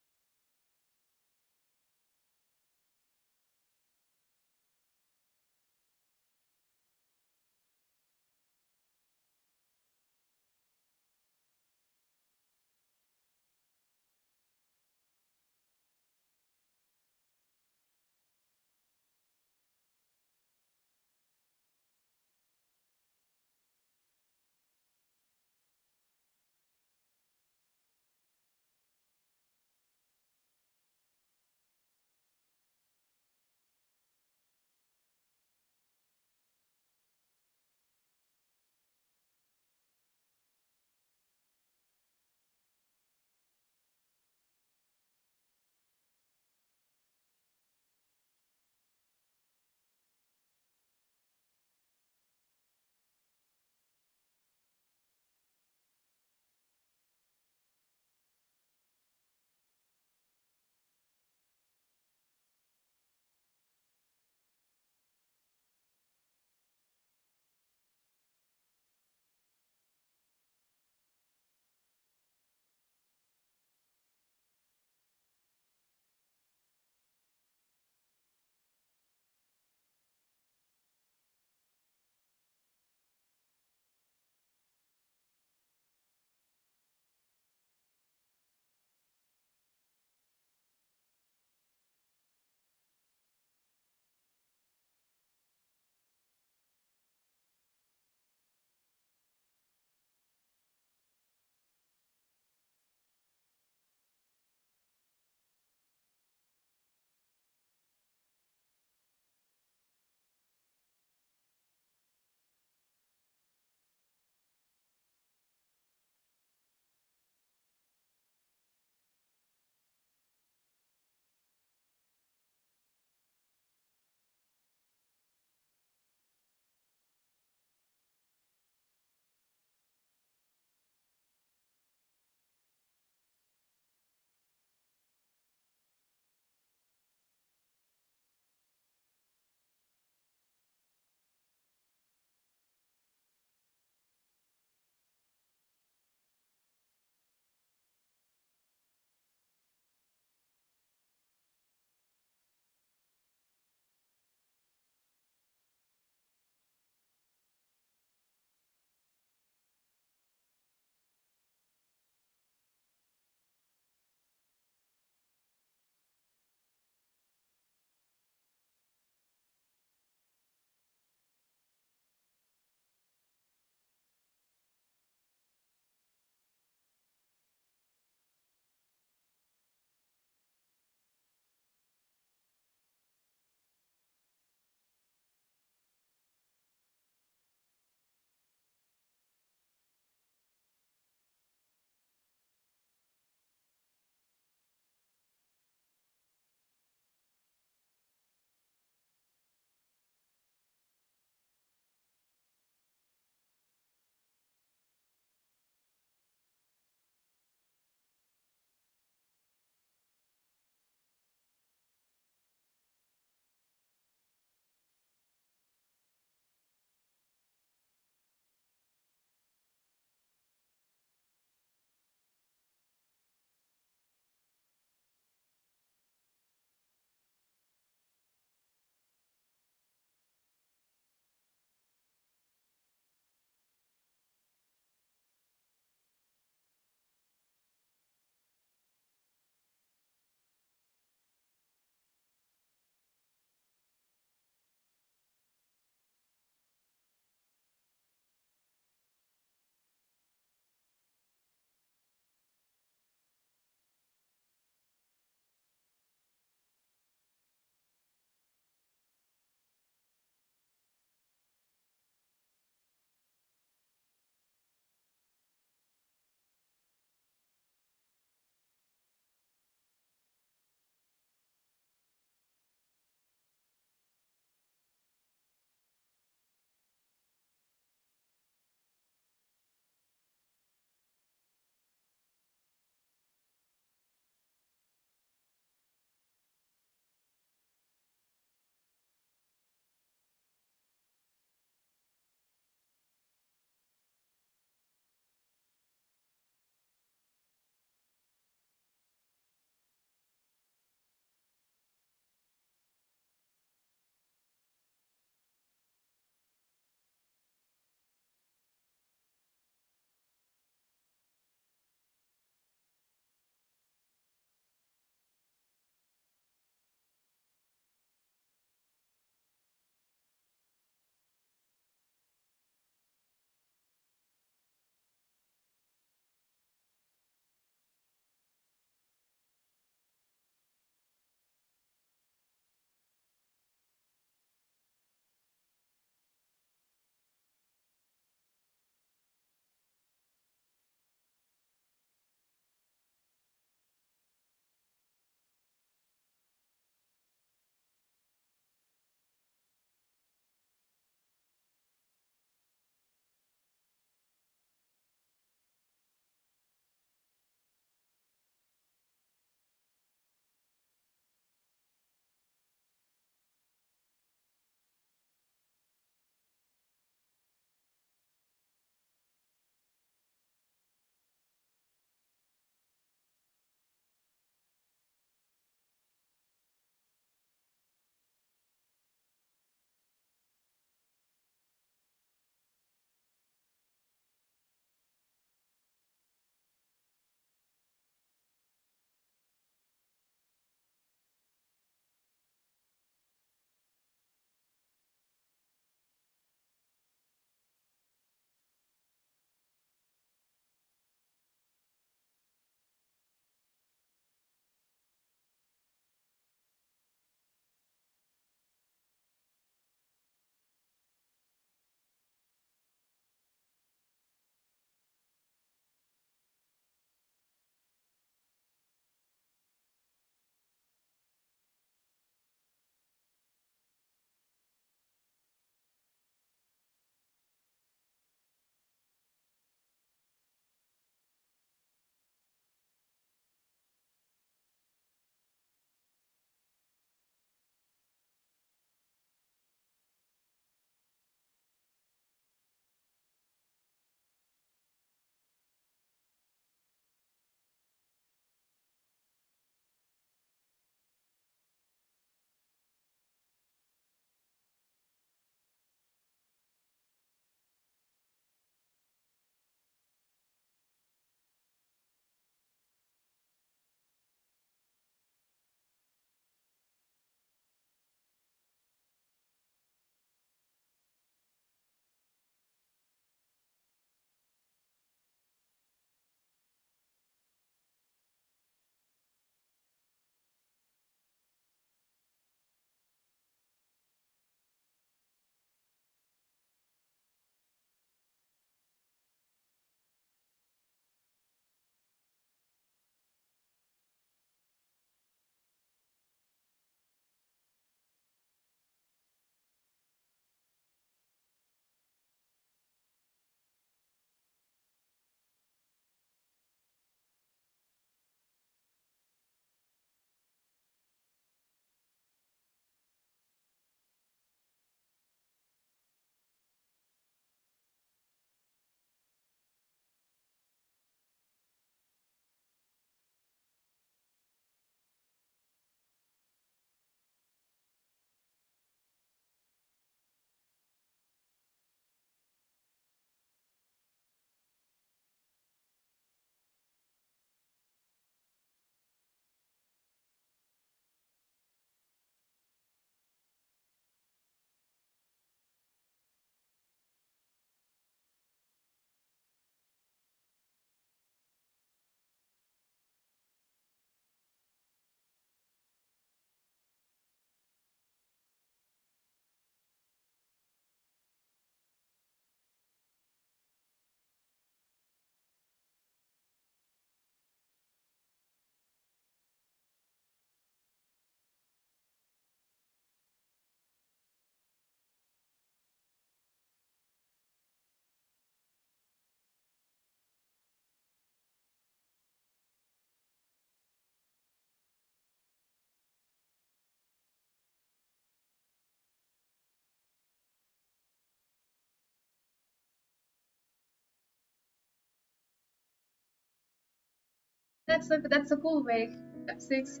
That's a cool way. F6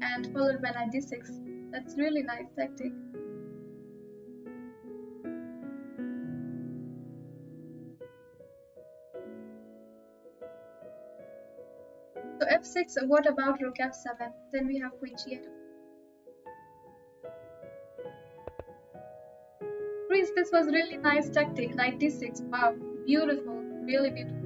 and followed by knight d6. That's really nice tactic. So f6. What about rook f7? Then we have queen g8. Chris, this was really nice tactic. Knight d6. Wow, beautiful, really beautiful.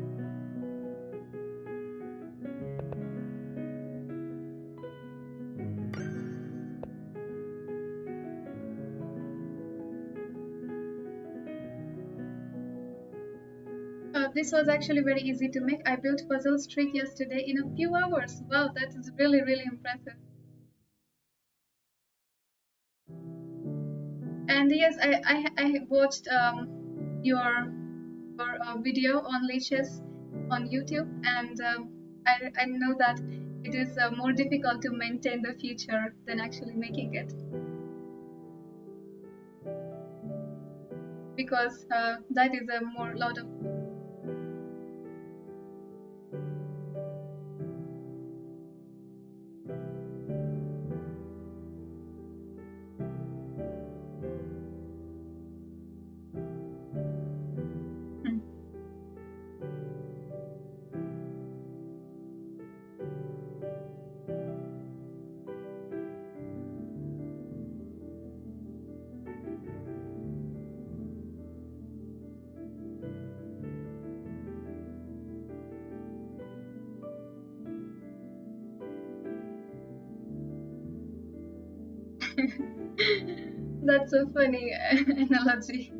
This was actually very easy to make. I built puzzle streak yesterday in a few hours. Wow, that is really, really impressive. And yes, I watched your video on Lichess on YouTube, and I know that it is more difficult to maintain the feature than actually making it, because that is a more lot of. Hmm. That's a funny analogy.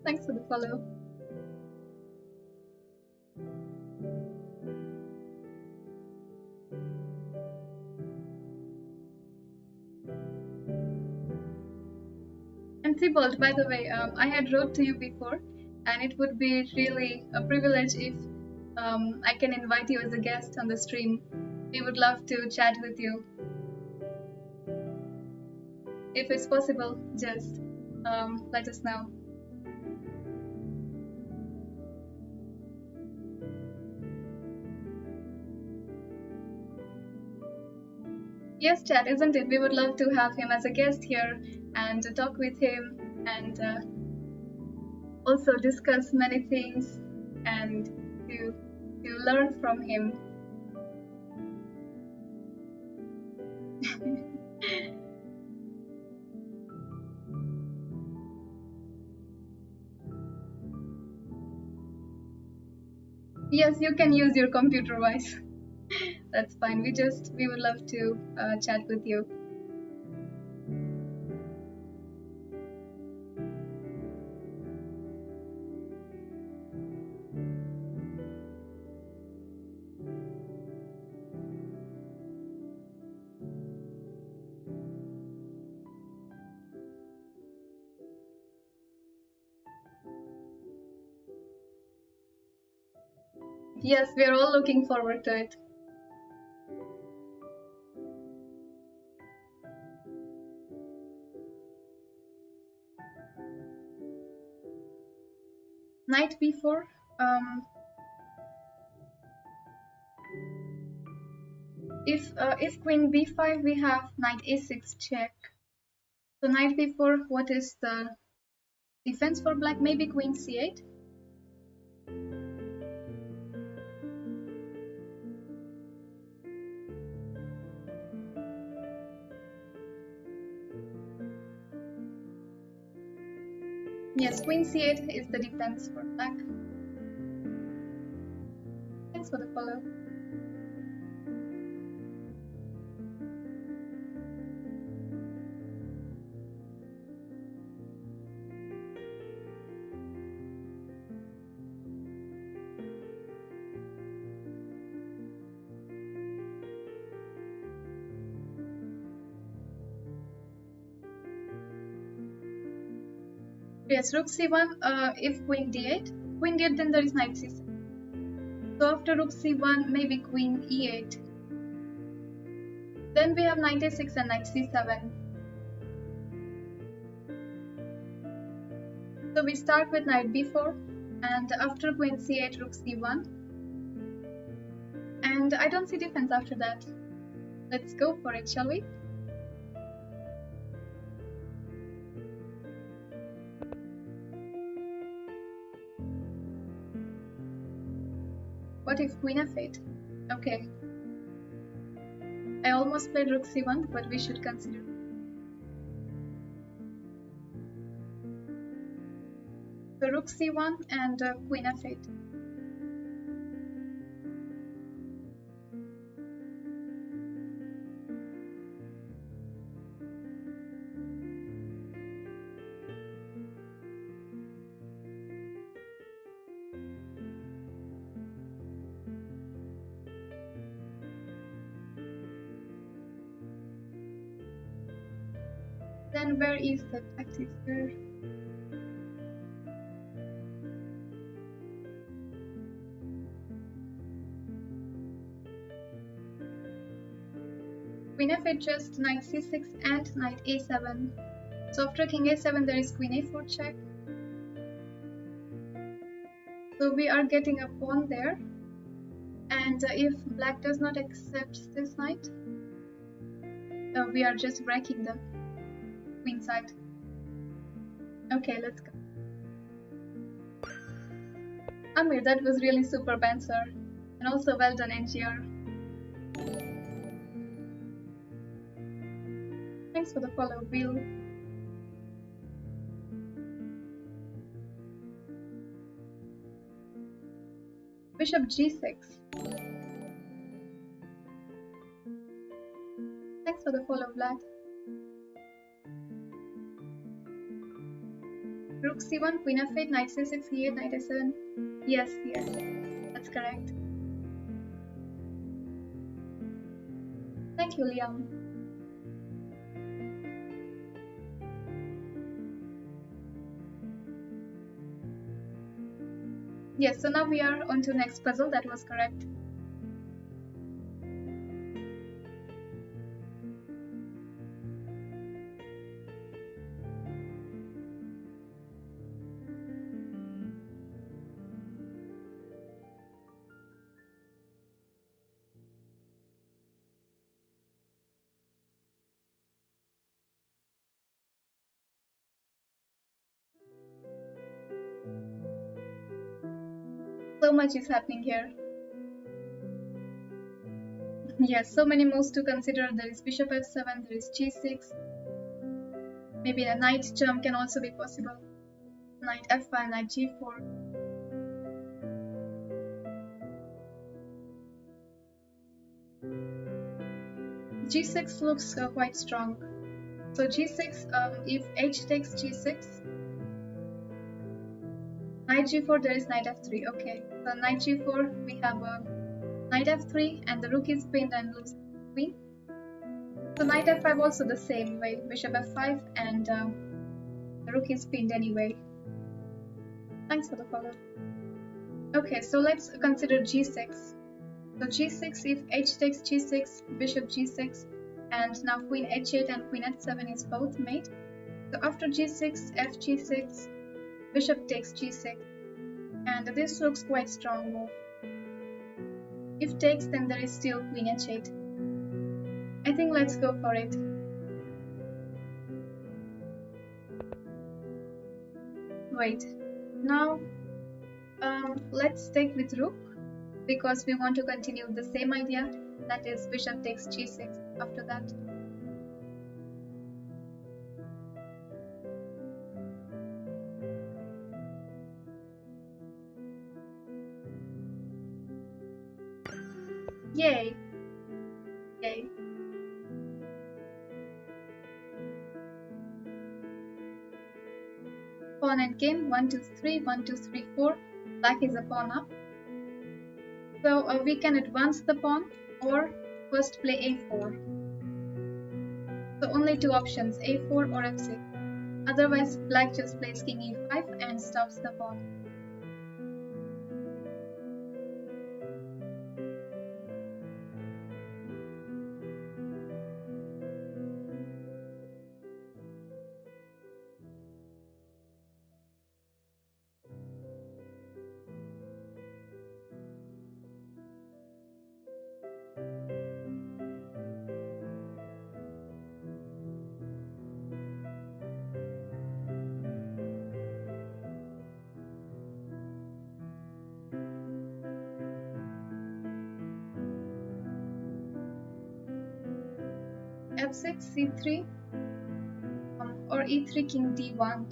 Thanks for the follow. And Thibault, by the way, I had wrote to you before, and it would be really a privilege if I can invite you as a guest on the stream. We would love to chat with you. If it's possible, just let us know. Yes, chat, isn't it? We would love to have him as a guest here and to talk with him and also discuss many things and to learn from him. Yes, you can use your computer voice. That's fine. We would love to chat with you. Yes, we are all looking forward to it. Knight b4. If queen b5, we have knight a6 check. So knight b4. What is the defense for black? Maybe queen c8. Yes, queen c8 is the defense for black. Thanks for the follow. Yes, rook c1. If queen d8, then there is knight c6. So after rook c1, maybe queen e8. Then we have knight a6 and knight c7. So we start with knight b4, and after queen c8, rook c1. And I don't see defense after that. Let's go for it, shall we? What if queen f8? Okay. I almost played rook c1, but we should consider. So rook c1 and queen f8. Then where is the tactics here? Queen f8 just knight c6 and knight a7. So after king a7 there is queen a4 check. So we are getting a pawn there. And if black does not accept this knight, we are just wrecking the queen side. Okay, let's go. Amir, that was really superb answer. And also well done, NGR. Thanks for the follow, Will. Bishop g6. Thanks for the follow, Vlad. Rook c1, queen f8, knight c6, e8, knight a7. Yes, that's correct. Thank you, Liam. Yes, so now we are on to next puzzle. That was correct. So much is happening here. Yes, so many moves to consider. There is bishop f7, there is g6. Maybe a knight jump can also be possible. Knight f5, knight g4. G6 looks quite strong. So g6, if h takes g6, knight g4, there is knight f3. Okay, so knight g4, we have knight f3, and the rook is pinned and loses queen. So knight f5 also the same way, bishop f5, and the rook is pinned anyway. Thanks for the follow. Okay, so let's consider g6. So g6, if h takes g6, bishop g6, and now queen h8 and queen h7 is both made. So after g6, f g6, bishop takes g6, and this looks quite strong move. If takes, then there is still queen h8. I think let's go for it. Wait, now let's take with rook, because we want to continue the same idea, that is bishop takes g6 after that. Yay! Yay! Pawn and game, 1 2 3, 1 2 3 4. Black is a pawn up. So we can advance the pawn or first play a4. So only two options, a4 or f6. Otherwise, black just plays king e5 and stops the pawn. f6, c3, or e3, king d1.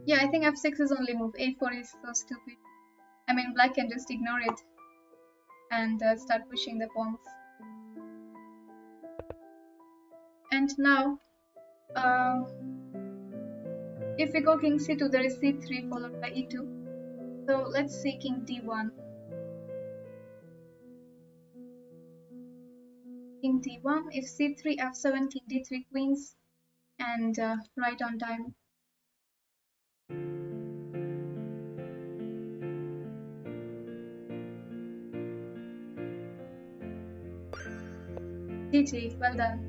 Yeah, I think f6 is only move. a4 is so stupid. I mean, black can just ignore it and start pushing the pawns. And now, if we go king c2, there is c3 followed by e2. So let's see king d1. King d1, if c3, f7, king d3 queens, and right on time. GG, well done.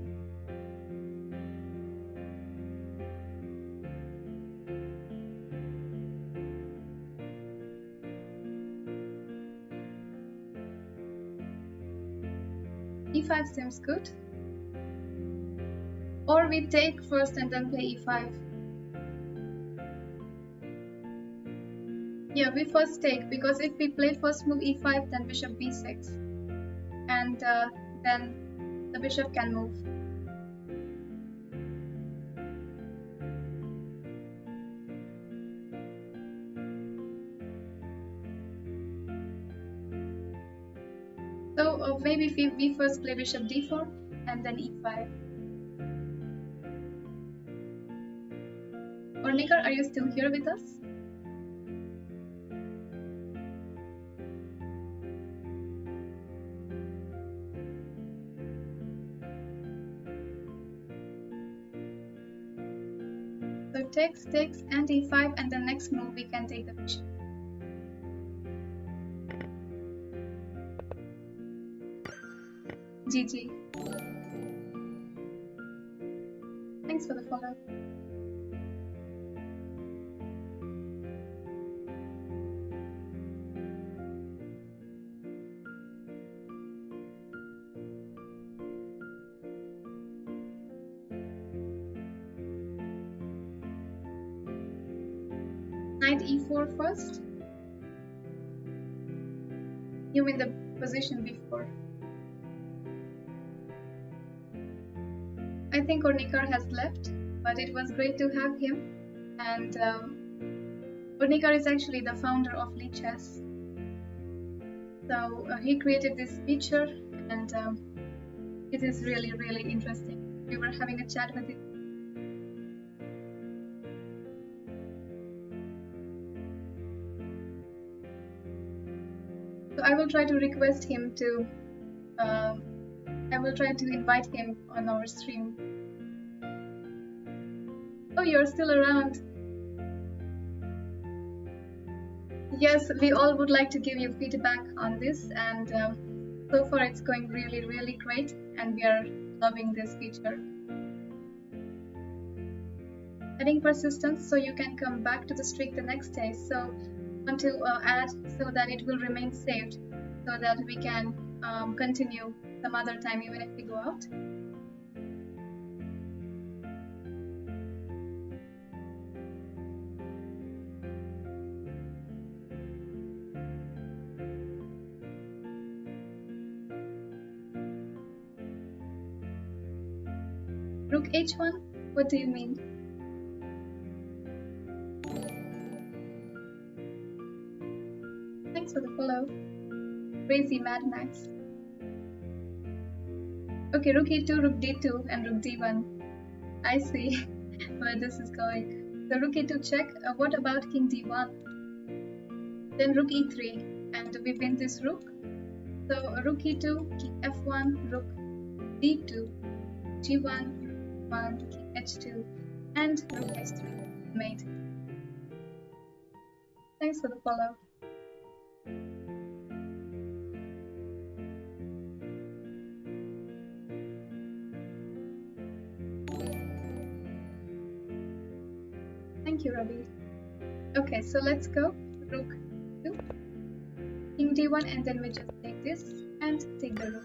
e5 seems good. Or we take first and then play e5. Yeah, we first take, because if we play first move e5, then bishop b6. And then the bishop can move. So maybe we first play bishop d4 and then e5. Or Nikar, are you still here with us? So takes, and e5, and the next move we can take the bishop. GG. Thanks for the follow. Knight e4 first? You mean the position before? I think Ornikar has left, but it was great to have him. And Ornikar is actually the founder of Lichess. So he created this feature, and it is really, really interesting. We were having a chat with it. So I will try to request him to, I will try to invite him on our stream. Oh, you're still around. Yes, we all would like to give you feedback on this, and so far it's going really, really great, and we are loving this feature. Adding persistence so you can come back to the streak the next day. So want to add so that it will remain saved, so that we can continue some other time even if we go out. Rook h1? What do you mean? Thanks for the follow. Crazy Mad Max. Okay, rook e2, rook d2, and rook d1. I see where this is going. So rook e2 check. What about king d1? Then rook e3, and we win this rook. So rook e2, king f1, rook d2, g1, rook 1, king h2, and rook h3. Mate. Thanks for the follow. Thank you, Ravi. Okay, so let's go. Rook 2, king d1, and then we just take this and take the rook.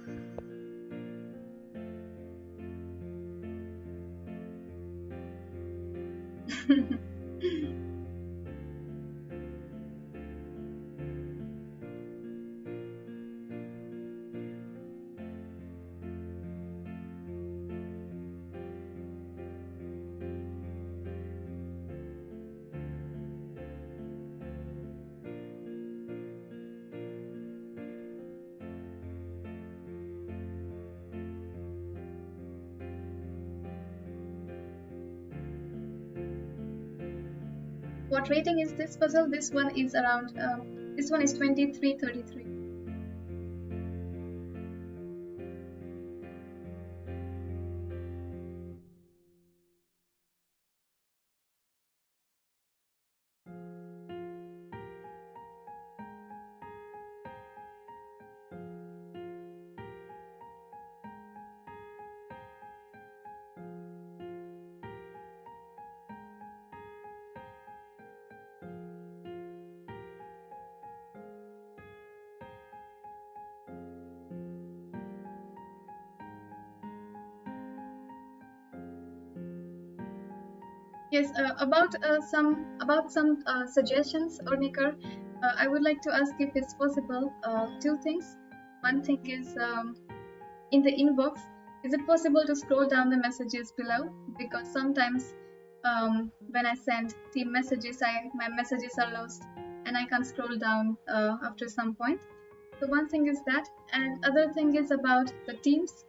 What rating is this puzzle? This one is around, this one is 2333. Yes, about some suggestions, or Nikar, I would like to ask if it's possible. Two things. One thing is, in the inbox, is it possible to scroll down the messages below? Because sometimes when I send team messages, my messages are lost and I can't scroll down after some point. So one thing is that, and other thing is about the teams.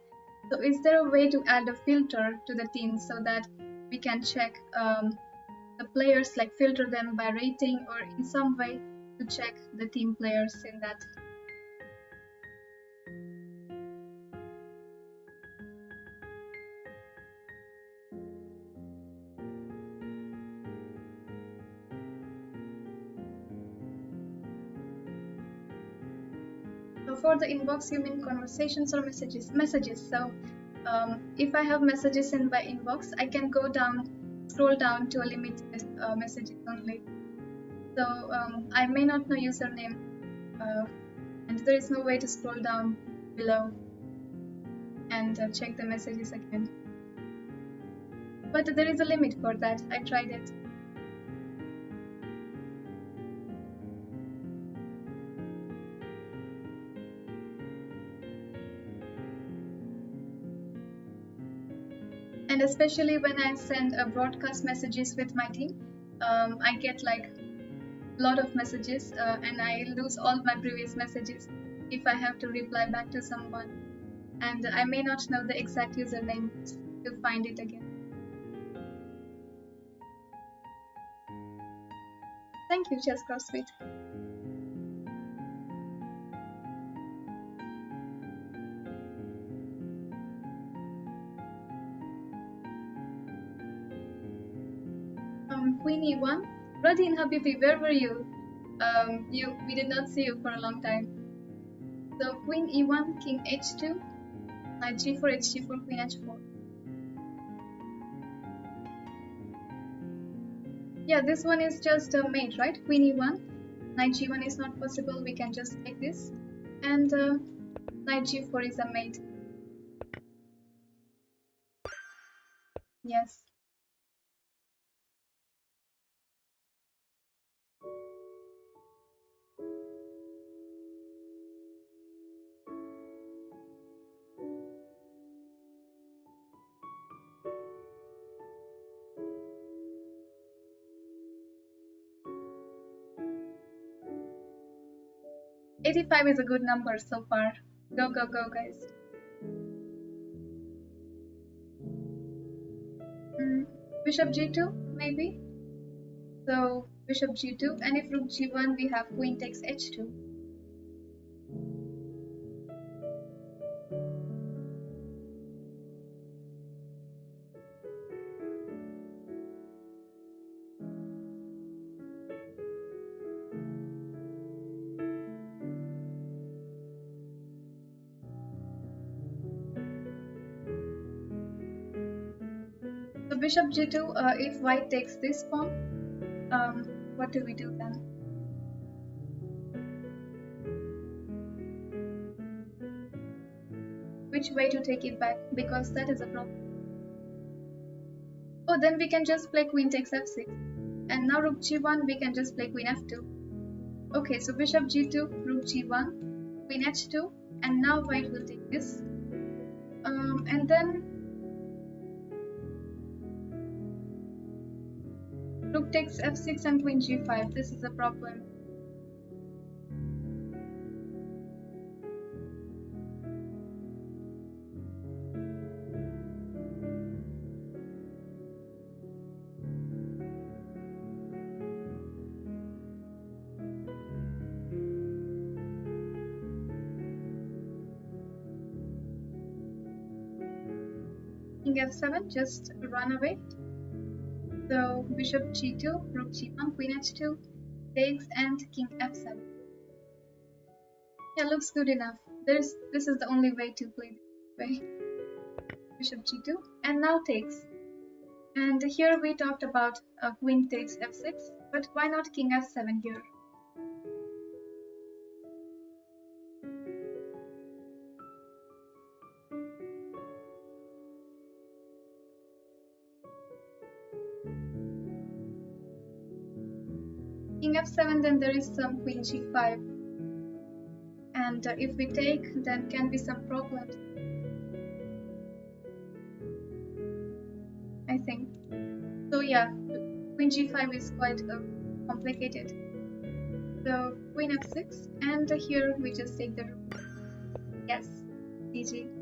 So is there a way to add a filter to the teams so that we can check the players, like filter them by rating or in some way to check the team players in that? So for the inbox, you mean conversations or messages? Messages. So if I have messages in my inbox, I can scroll down to a limited messages only. So I may not know username, and there is no way to scroll down below and check the messages again. But there is a limit for that. I tried it. And especially when I send a broadcast messages with my team, I get like a lot of messages, and I lose all my previous messages if I have to reply back to someone, and I may not know the exact username to find it again. Thank you, Chess CrossFit. Queen E1. Radin Habibi, where were you? We did not see you for a long time. So Queen E1, King H2, Knight G4, H4, Queen H4. Yeah, this one is just a mate, right? Queen E1, Knight G1 is not possible. We can just take this, and Knight G4 is a mate. Yes. $85 is a good number so far. Go, go, go, guys. Bishop G2, maybe? So, Bishop G2, and if Rook G1, we have Queen takes H2. So, Bishop G2, if White takes this pawn, what do we do then? Which way to take it back? Because that is a problem. Oh, then we can just play Queen takes F6. And now Rook G1, we can just play Queen F2. Okay, so Bishop G2, Rook G1, Queen H2, and now White will take this. And then Rook takes F6 and Queen G5. This is a problem. king f7, just run away. So bishop g2, rook g1, queen h2, takes, and king f7. Yeah, looks good enough. This is the only way to play this way. Bishop g2, and now takes. And here we talked about queen takes f6, but why not king f7 here? King f7, then there is some queen g5. And if we take, then can be some problems, I think. So yeah, queen g5 is quite complicated. So queen f6, and here we just take the rook. Yes, GG.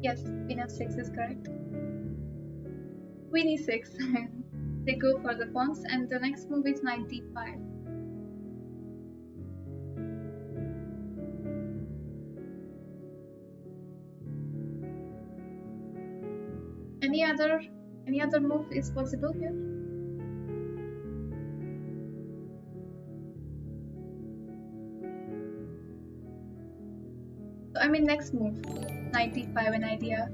Yes, queen f6 is correct. Queen e6. They go for the pawns, and the next move is knight d5. Any other move is possible here? So, I mean, next move, knight d5, an idea.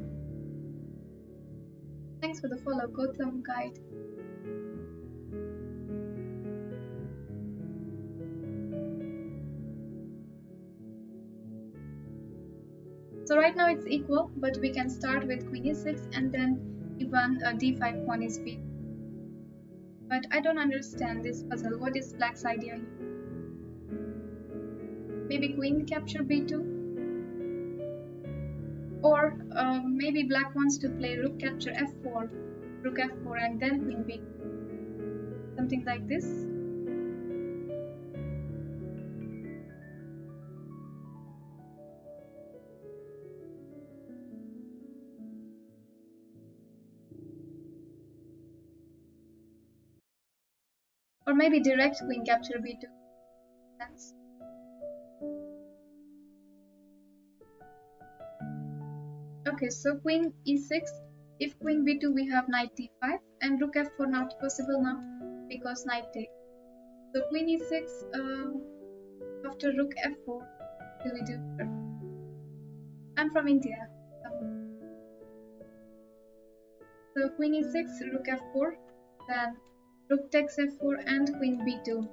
Thanks for the follow, Gotham guide. So right now it's equal, but we can start with queen e6 and then even d5 pawn is weak. But I don't understand this puzzle. What is black's idea here? Maybe queen capture b2? Or maybe black wants to play rook capture f4, rook f4 and then queen b2. Something like this. Or maybe direct queen capture b2. Sense. Okay, so queen e6. If queen b2, we have knight d5, and rook f4 not possible now because knight takes. So queen e6 after rook f4. What do we do here? I'm from India. So queen e6, rook f4, then rook takes f4 and queen b2.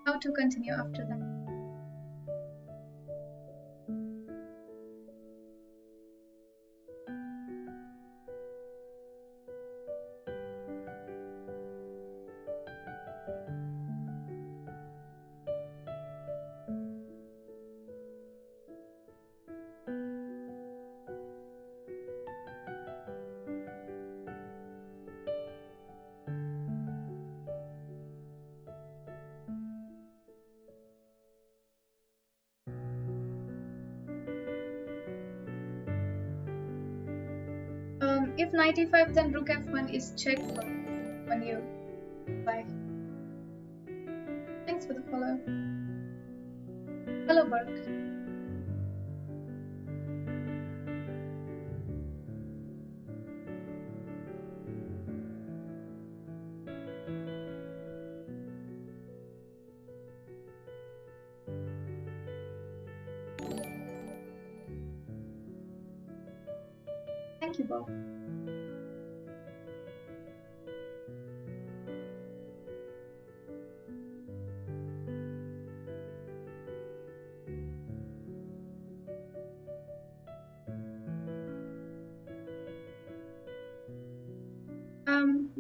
How to continue after that? If knight e5, then rook f1 is check when you buy. Thanks for the follow. Hello, Burke. Thank you, Bob.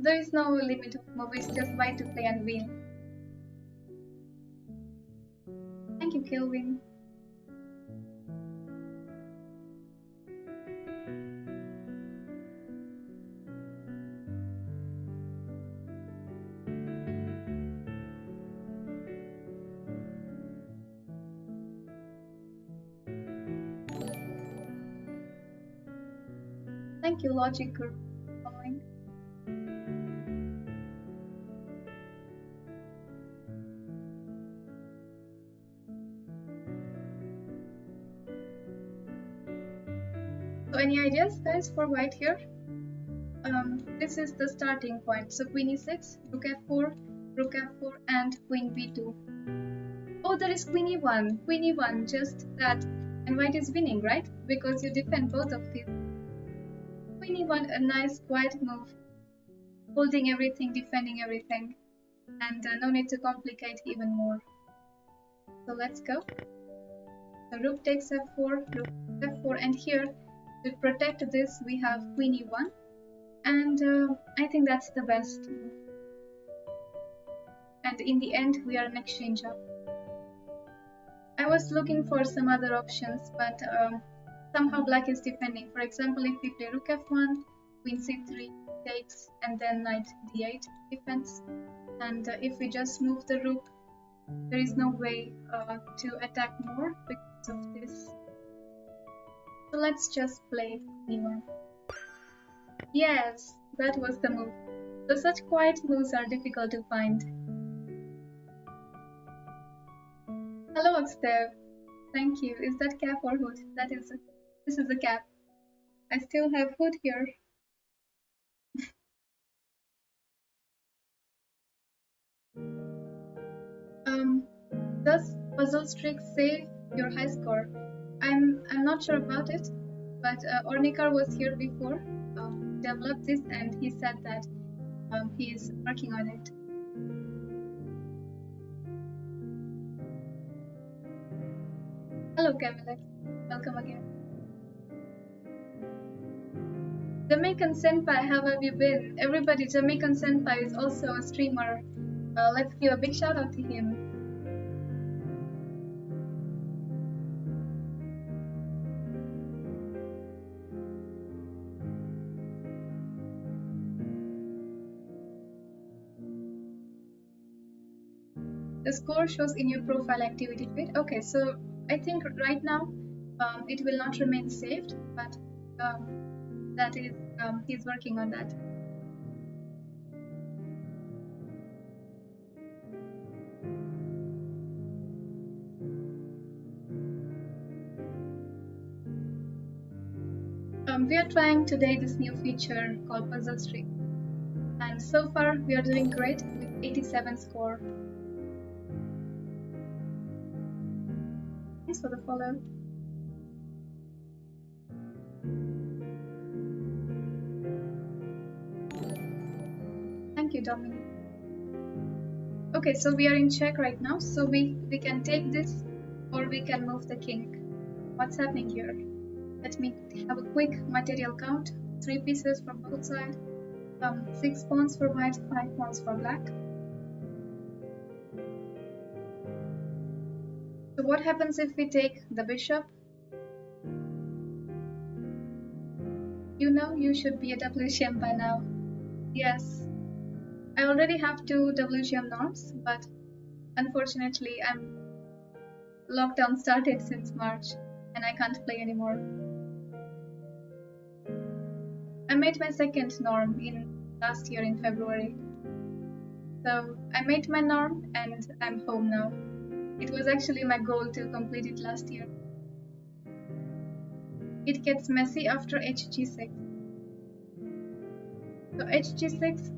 There is no limit of movies, just buy to play and win. Thank you, Kelvin. Thank you, Logic Group, for following. So any ideas, guys, for white here? This is the starting point. So queen e6, rook f4, and queen b2. Oh, there is queen e1, just that. And white is winning, right? Because you defend both of these. Queen e1, a nice quiet move. Holding everything, defending everything. And no need to complicate even more. So let's go. So rook takes f4, rook f4, and here, to protect this, we have queen e1. And I think that's the best move. And in the end, we are an exchange up. I was looking for some other options, but somehow black is defending. For example, if we play rook f1, queen c3 takes, and then knight d8 defense. And if we just move the rook, there is no way to attack more because of this. So let's just play e1. Yes, that was the move. So such quiet moves are difficult to find. Hello, Oxtev. Thank you. Is that cap or hood? This is the cap. I still have hood here. Does puzzle streak save your high score? I'm not sure about it, but Ornikar was here before, developed this, and he said that he is working on it. Hello, Camille. Welcome again. Jamaican Senpai, how have you been? Everybody, Jamaican Senpai is also a streamer. Let's give a big shout out to him. The score shows in your profile activity feed. Okay, so I think right now it will not remain saved, but that is he's working on that. We are trying today this new feature called Puzzle Streak, and so far we are doing great with 87 score. Thanks for the follow. Thank you, Dominic. Okay, so we are in check right now, so we can take this or we can move the king. What's happening here? Let me have a quick material count. 3 pieces from both sides. 6 pawns for white, 5 pawns for black. So what happens if we take the bishop? You know you should be a WGM by now. Yes. I already have 2 WGM norms, but unfortunately lockdown started since March and I can't play anymore. I made my second norm in last year in February. So I made my norm and I'm home now. It was actually my goal to complete it last year. It gets messy after hg6. So hg6,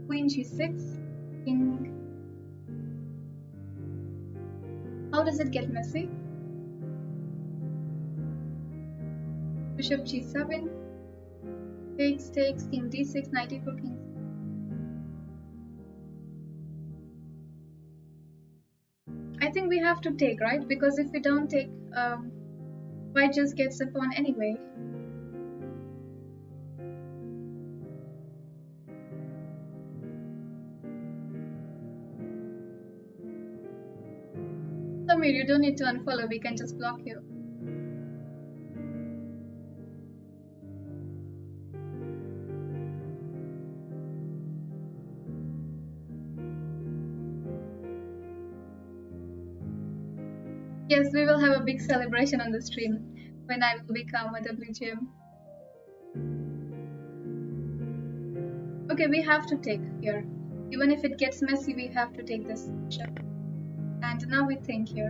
queen g6, king. How does it get messy? Bishop g7, takes, king d6, knight e4, king. I think we have to take, right? Because if we don't take, white just gets a pawn anyway. Samir, you don't need to unfollow, we can just block you. Yes, we will have a big celebration on the stream when I will become a WGM. Okay, we have to take here. Even if it gets messy, we have to take this bishop. And now we think here.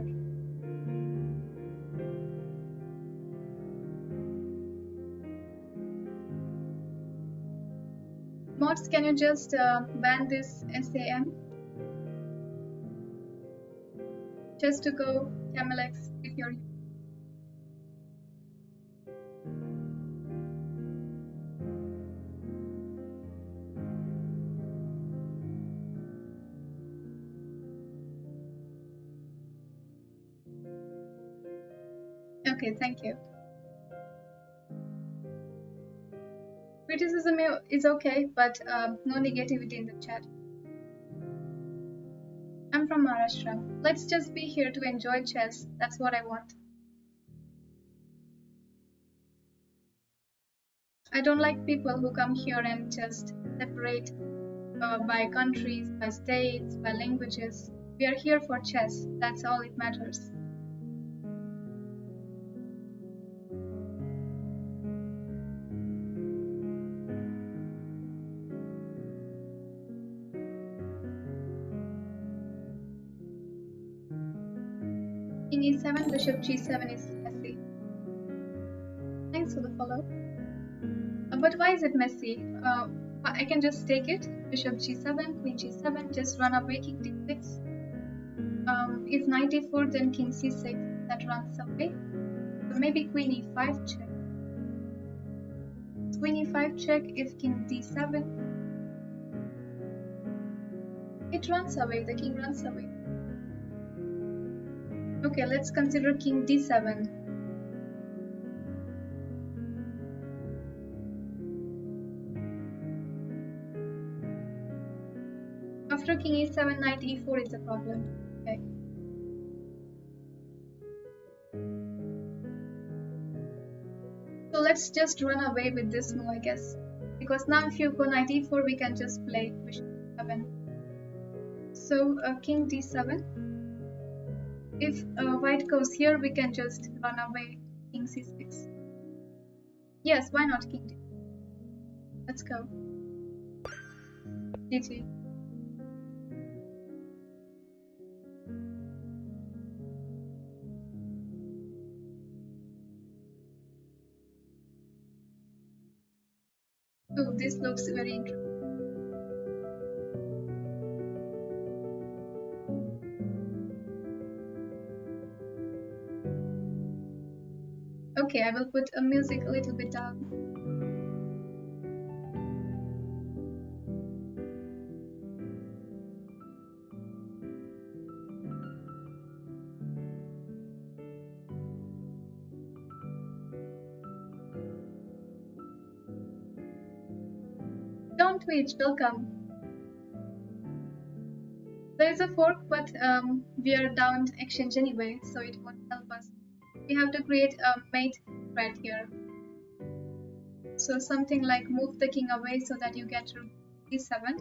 Mods, can you just ban this SAM? Just to go Camelex if you're. Okay, thank you. Criticism is okay, but no negativity in the chat. I'm from Maharashtra. Let's just be here to enjoy chess. That's what I want. I don't like people who come here and just separate by countries, by states, by languages. We are here for chess. That's all it matters. King e7, bishop g7 is messy. Thanks for the follow. But why is it messy? I can just take it. Bishop g7, queen g7, just run away, king d6. If knight e4, then king c6, that runs away. So maybe queen e5 check. Queen e5 check if king d7. It runs away, the king runs away. Okay, let's consider king d7. After king e7, knight e4 is a problem. Okay. So let's just run away with this move, I guess. Because now if you go knight e4, we can just play bishop e7. So king d7. If white goes here, we can just run away king c6. Yes, why not king d? Let's go. GG. Oh, this looks very interesting. Okay, I will put a music a little bit down. Don't twitch, welcome. There is a fork, but we are down exchange anyway, so it won't help us. We have to create a mate thread here. So something like move the king away so that you get rook d7.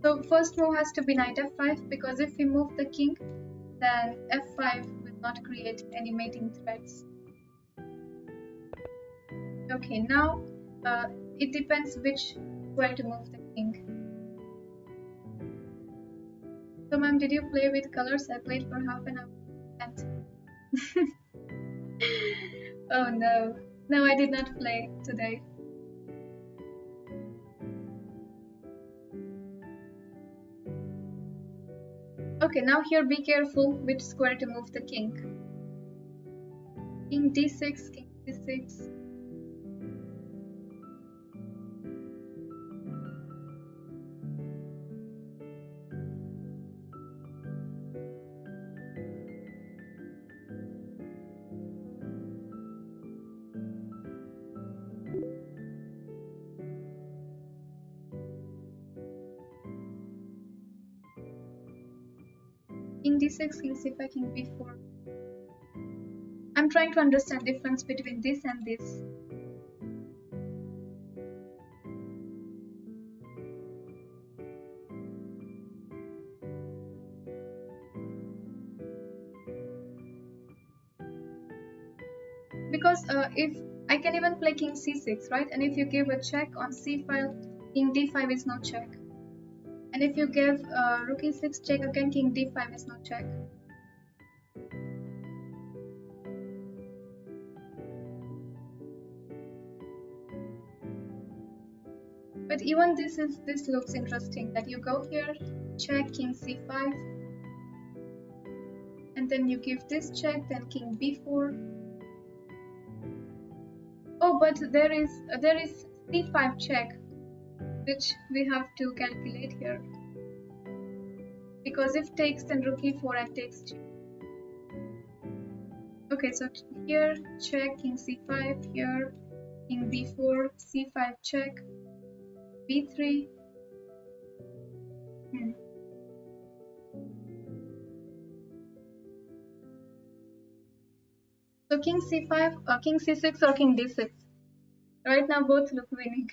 So first move has to be knight f5, because if we move the king, then f5 will not create any mating threads. Okay, now it depends which way to move the king. So ma'am, did you play with colors? I played for half an hour. Oh no. No, I did not play today. Okay, now here be careful which square to move the king. King d6, king d6. King d6, king c5, king b4. I'm trying to understand the difference between this and this. Because if I can even play king c6, right? And if you give a check on c file, king d5 is no check. And if you give rook e6 check again, king d5 is no check. But even this looks interesting, that you go here, check king c5, and then you give this check, then king b4. Oh, but there is c5 check, which we have to calculate here, because if takes, then rook e4 and takes check. Okay, so here check king c5, here king b4, c5 check, b3. So king c5, king c6 or king d6. Right now both look winning.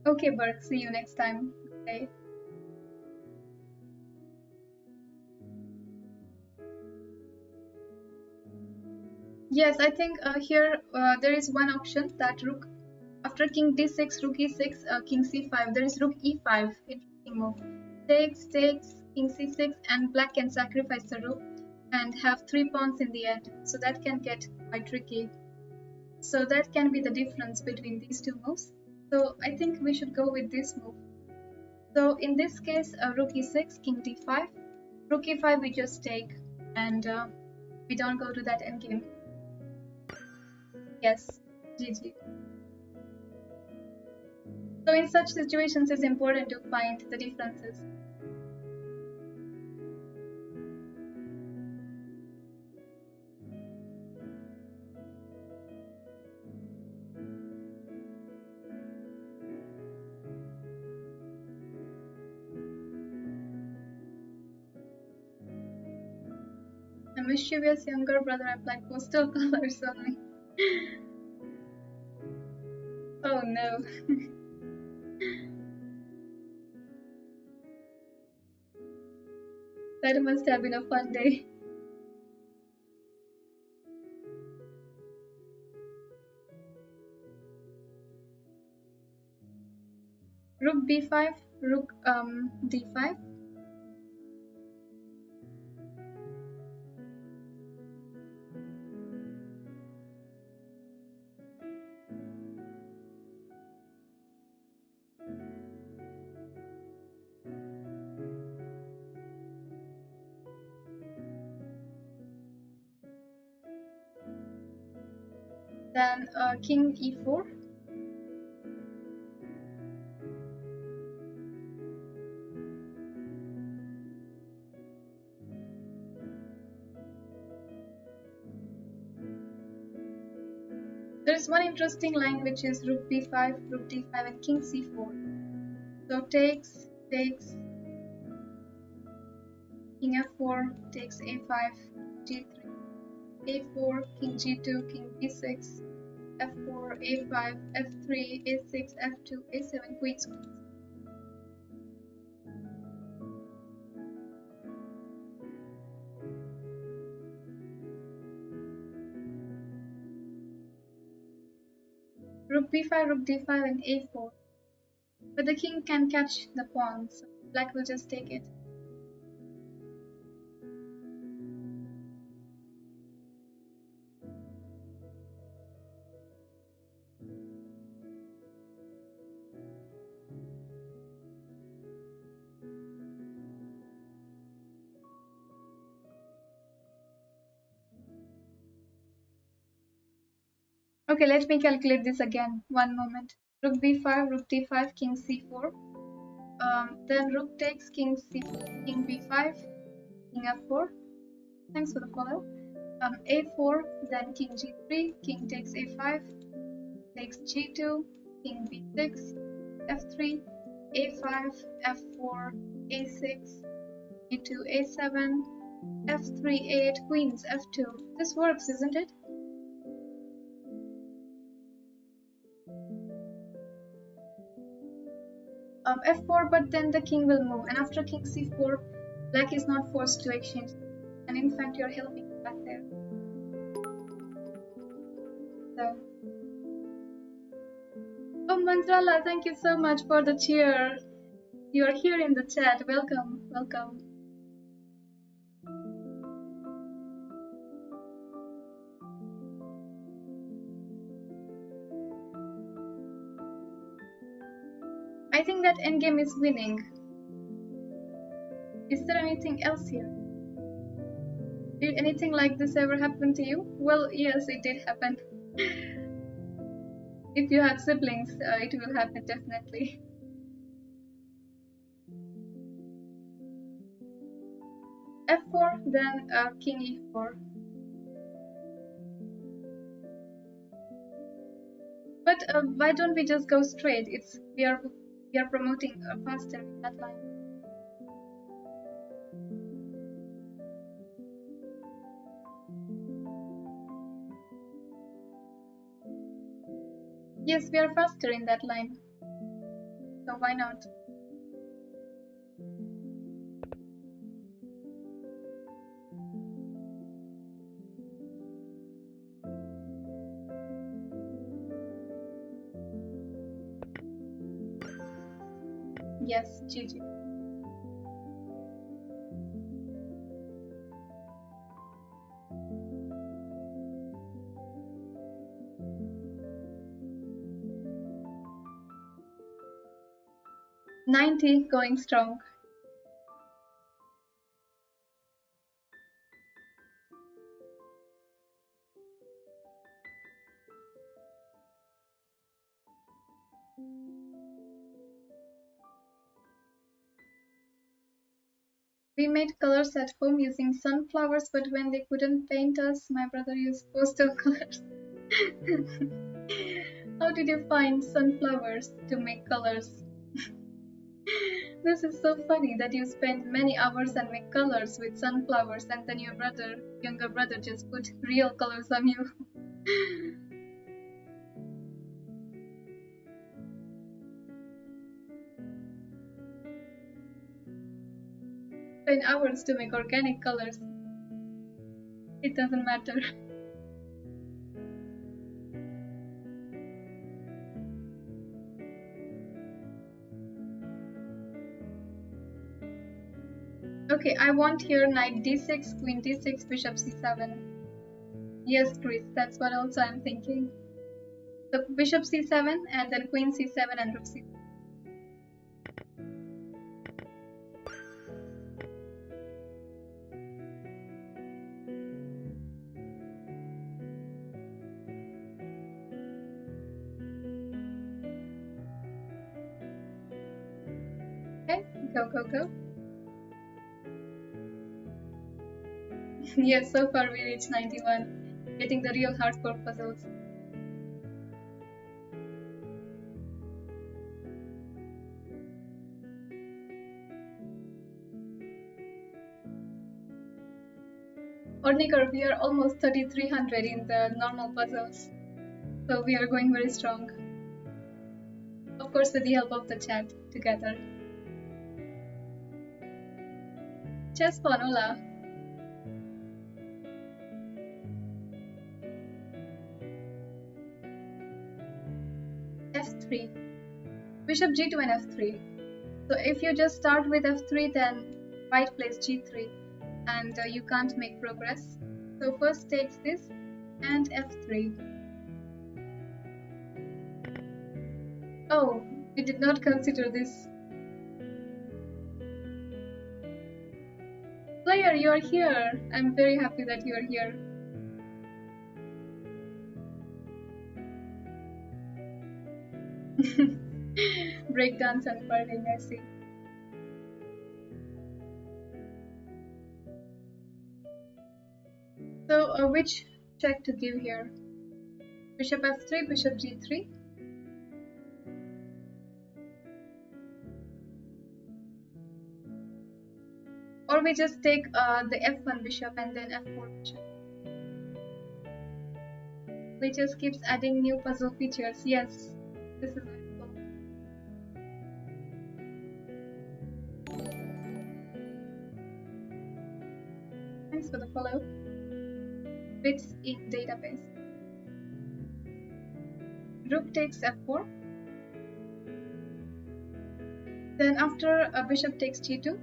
Okay, Burke, see you next time. Good day. Yes, I think here there is one option that rook after king d6, rook e6, king c5. There is rook e5. Interesting move. Takes, king c6, and black can sacrifice the rook and have 3 pawns in the end. So that can get quite tricky. So that can be the difference between these two moves. So I think we should go with this move. So in this case, rook e6, king d5, rook e5 we just take, and we don't go to that endgame. Yes, GG. So in such situations, it's important to find the differences. A mischievous younger brother applied postal colors on me. Oh no. That must have been a fun day. Rook b5, rook d5. Then king e4. There is one interesting line which is rook b5, rook d5, and king c4. So takes, king f4, takes a5, g3, a4, king g2, king b6, f4, a5, f3, a6, f2, a7, queen squeeze. Rook b5, rook d5, and a4. But the king can catch the pawn, so black will just take it. Okay, let me calculate this again. One moment. Rook b5, rook d5, king c4. Then rook takes, king c4, king b5, king f4. Thanks for the follow. A4, then king g3, king takes a5, takes g2, king b6, f3, a5, f4, a6, e2, a7, f3, a8, queens, f2. This works, isn't it? F4, but then the king will move, and after king c4, black is not forced to exchange, and in fact you're helping back there. So, oh Mantrala, thank you so much for the cheer. You're here in the chat. Welcome, welcome. I think that endgame is winning. Is there anything else here? Did anything like this ever happen to you? Well, yes, it did happen. If you have siblings, it will happen definitely. F4, then king e4. But why don't we just go straight? We are promoting faster in that line. Yes, we are faster in that line. So why not? Yes, GG. $90 going strong. We made colors at home using sunflowers, but when they couldn't paint us, my brother used postal colors. How did you find sunflowers to make colors? This is so funny that you spent many hours and make colors with sunflowers, and then your younger brother, just put real colors on you. 10 hours to make organic colors. It doesn't matter. Okay, I want here knight d6, queen d6, bishop c7. Yes, Chris, that's what also I'm thinking. So bishop c7 and then queen c7 and rook c7. Okay, go, go, go. Yes, so far we reached 91, getting the real hardcore puzzles. Ornikar, we are almost 3300 in the normal puzzles, so we are going very strong. Of course, with the help of the chat together. Chess Panola. F3. Bishop g2 and f3. So if you just start with f3, then white plays g3, and you can't make progress. So first takes this and f3. Oh, we did not consider this. Player, you're here. I'm very happy that you're here. Breakdance and partying, I see. So which check to give here? Bishop f3, bishop g3. Or we just take the f1 bishop and then f4 bishop. Lichess keeps adding new puzzle features. Yes, this is very cool. Thanks for the follow. Bits in database. Rook takes f4. Then after a bishop takes g2.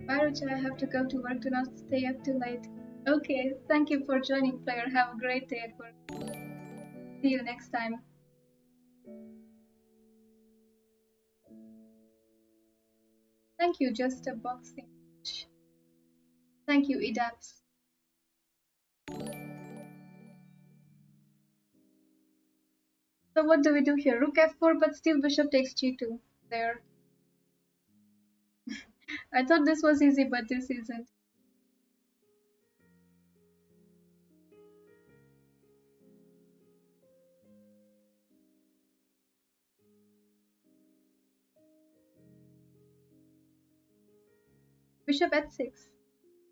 Bye, Rucha, I have to go to work. Do not stay up too late. Okay, thank you for joining, player. Have a great day at work. See you next time. Thank you, just a boxing. Thank you, Edaps. So what do we do here? Rook f4, but still bishop takes g2. There. I thought this was easy, but this isn't. Bishop h6.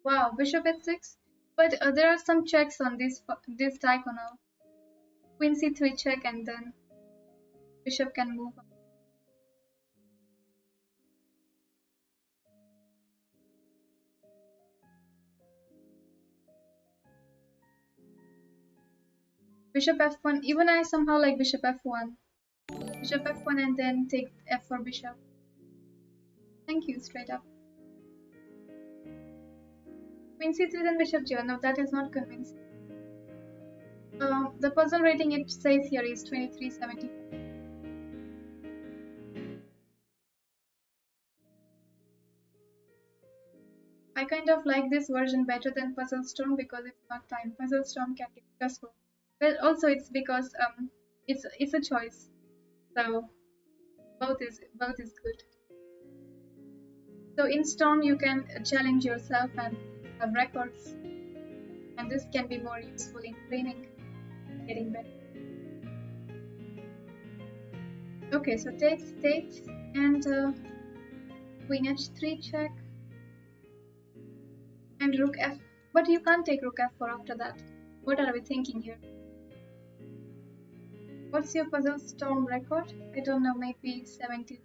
Wow, bishop h6. But there are some checks on this diagonal. Queen c3 check, and then bishop can move on. Bishop f1. Even I somehow like bishop f1. Bishop f1 and then take f4 bishop. Thank you, straight up. Queen c3 then bishop g1. No, that is not convincing. The puzzle rating it says here is 2375. I kind of like this version better than Puzzle Storm because it's not time. Puzzle Storm can get stressful. But also it's because it's a choice. So both is good. So in Storm you can challenge yourself and have records, and this can be more useful in training, getting better. Okay, so takes, and Queen h3 check, and Rook f. But you can't take Rook f4 after that. What are we thinking here? What's your Puzzle Storm record? I don't know, maybe 70.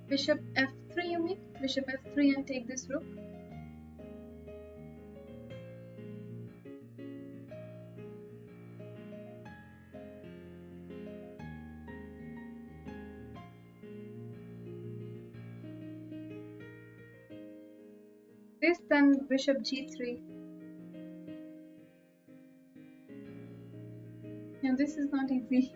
Bishop f3, you mean? Bishop f3 and take this rook. This, then bishop g3. And this is not easy.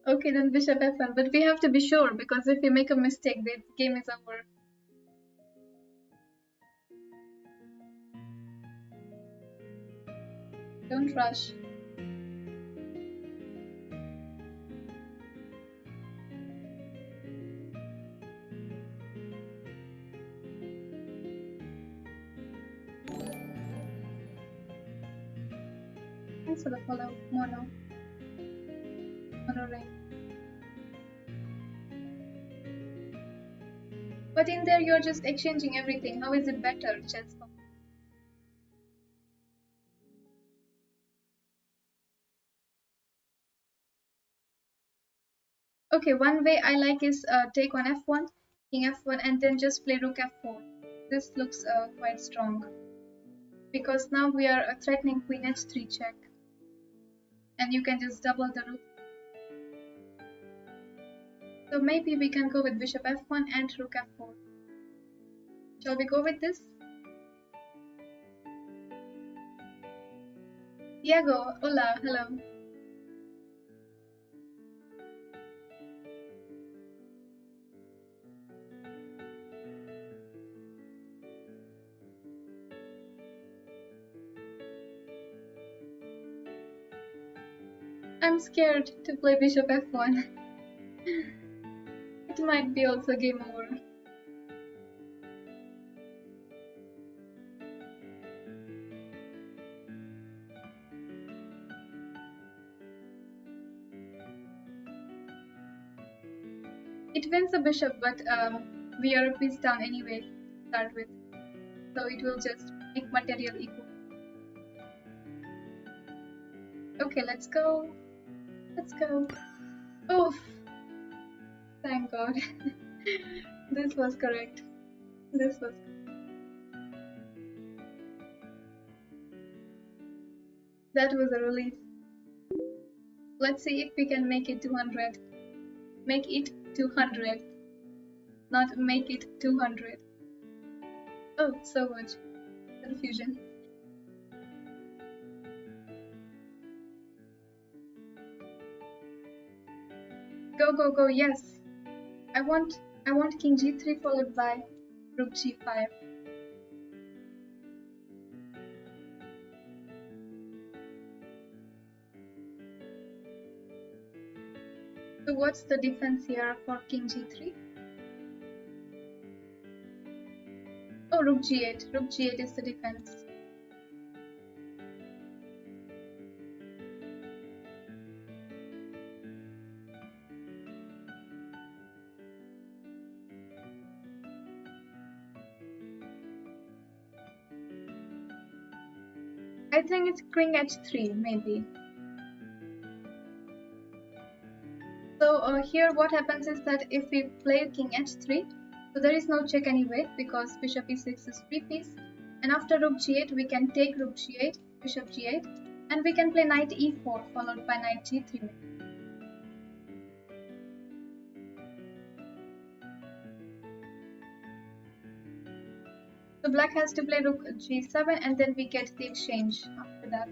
Okay, then bishop f1. But we have to be sure, because if we make a mistake, the game is over. Don't rush. Thanks for the follow, Mono Ring. But in there, you're just exchanging everything. How is it better, chess? Okay, one way I like is take on f1, king f1, and then just play rook f4. This looks quite strong, because now we are threatening queen h3 check, and you can just double the rook. So maybe we can go with bishop f1 and rook f4. Shall we go with this? Diego, hola, hello. I'm scared to play bishop f1. It might be also game over. It wins the bishop, but we are a piece down anyway to start with. So it will just make material equal. Okay, let's go. Let's go. Oh, thank God. This was correct. This was. That was a relief. Let's see if we can make it 200. Make it 200. Not make it 200. Oh, so much confusion. Go, go, go, yes. I want I want king g3 followed by rook g5. So what's the defense here for king g3? Oh, rook g8. Rook g8 is the defense. I think it's king h3 maybe. So here what happens is that if we play king h3, so there is no check anyway because bishop e6 is free piece. And after rook g8 we can take rook g8, bishop g8, and we can play knight e4 followed by knight g3. So black has to play rook g7 and then we get the exchange after that.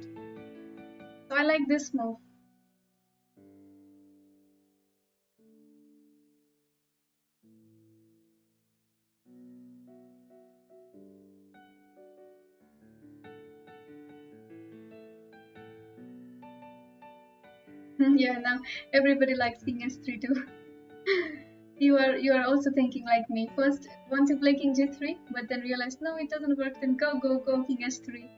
So I like this move. Yeah, now everybody likes king h3 too. You are also thinking like me. First want to play king g3, but then realize no, it doesn't work. Then go go go king h3.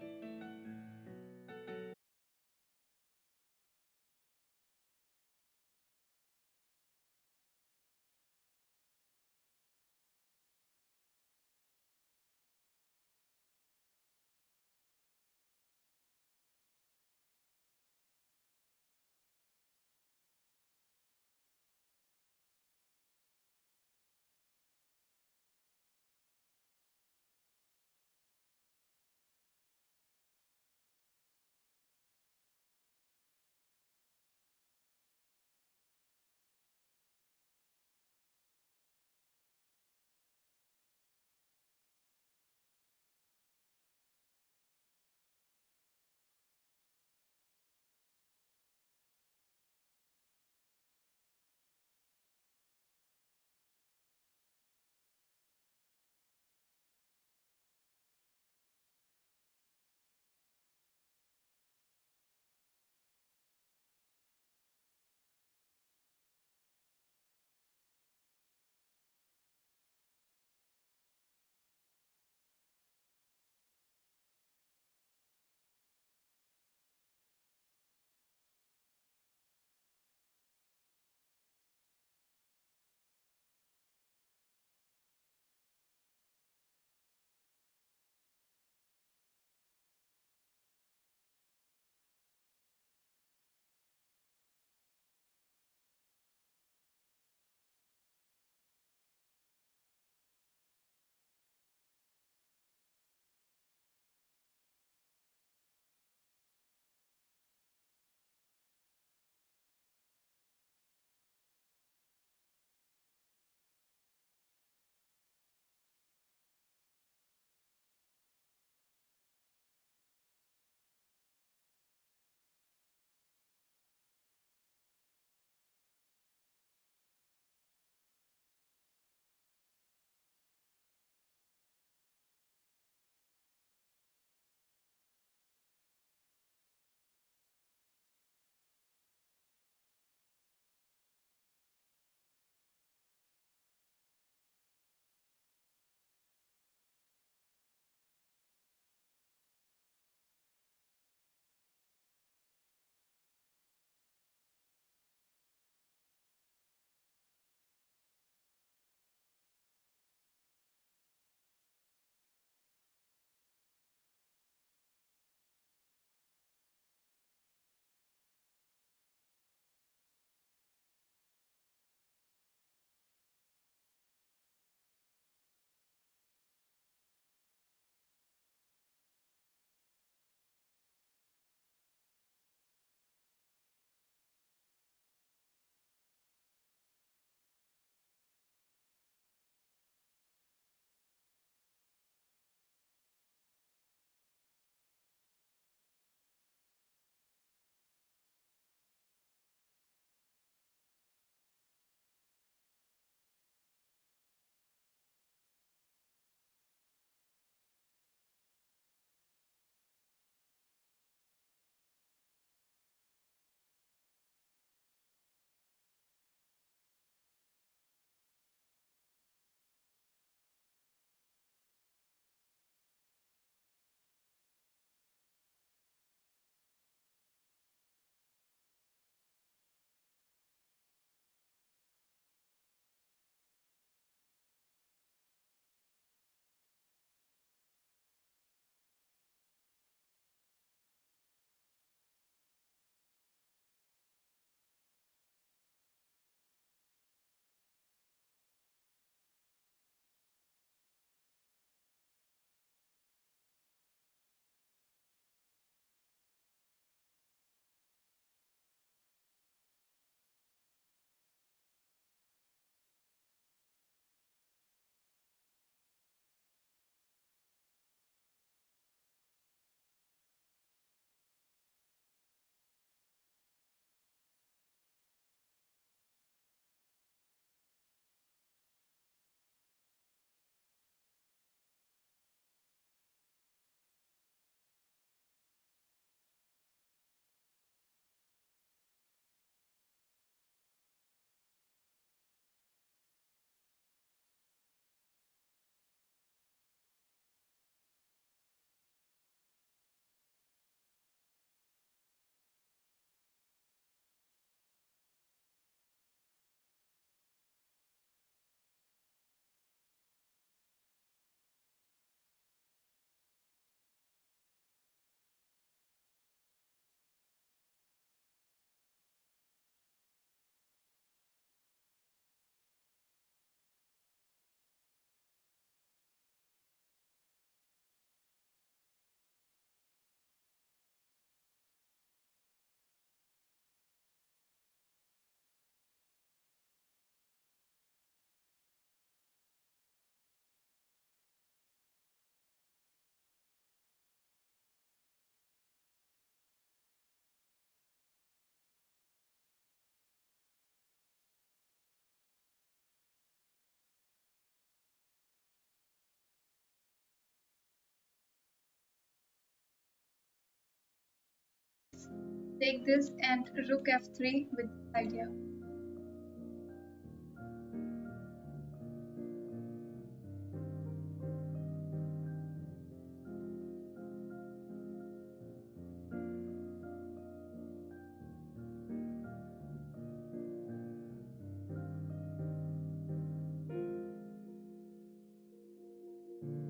Take this and rook f3 with this idea.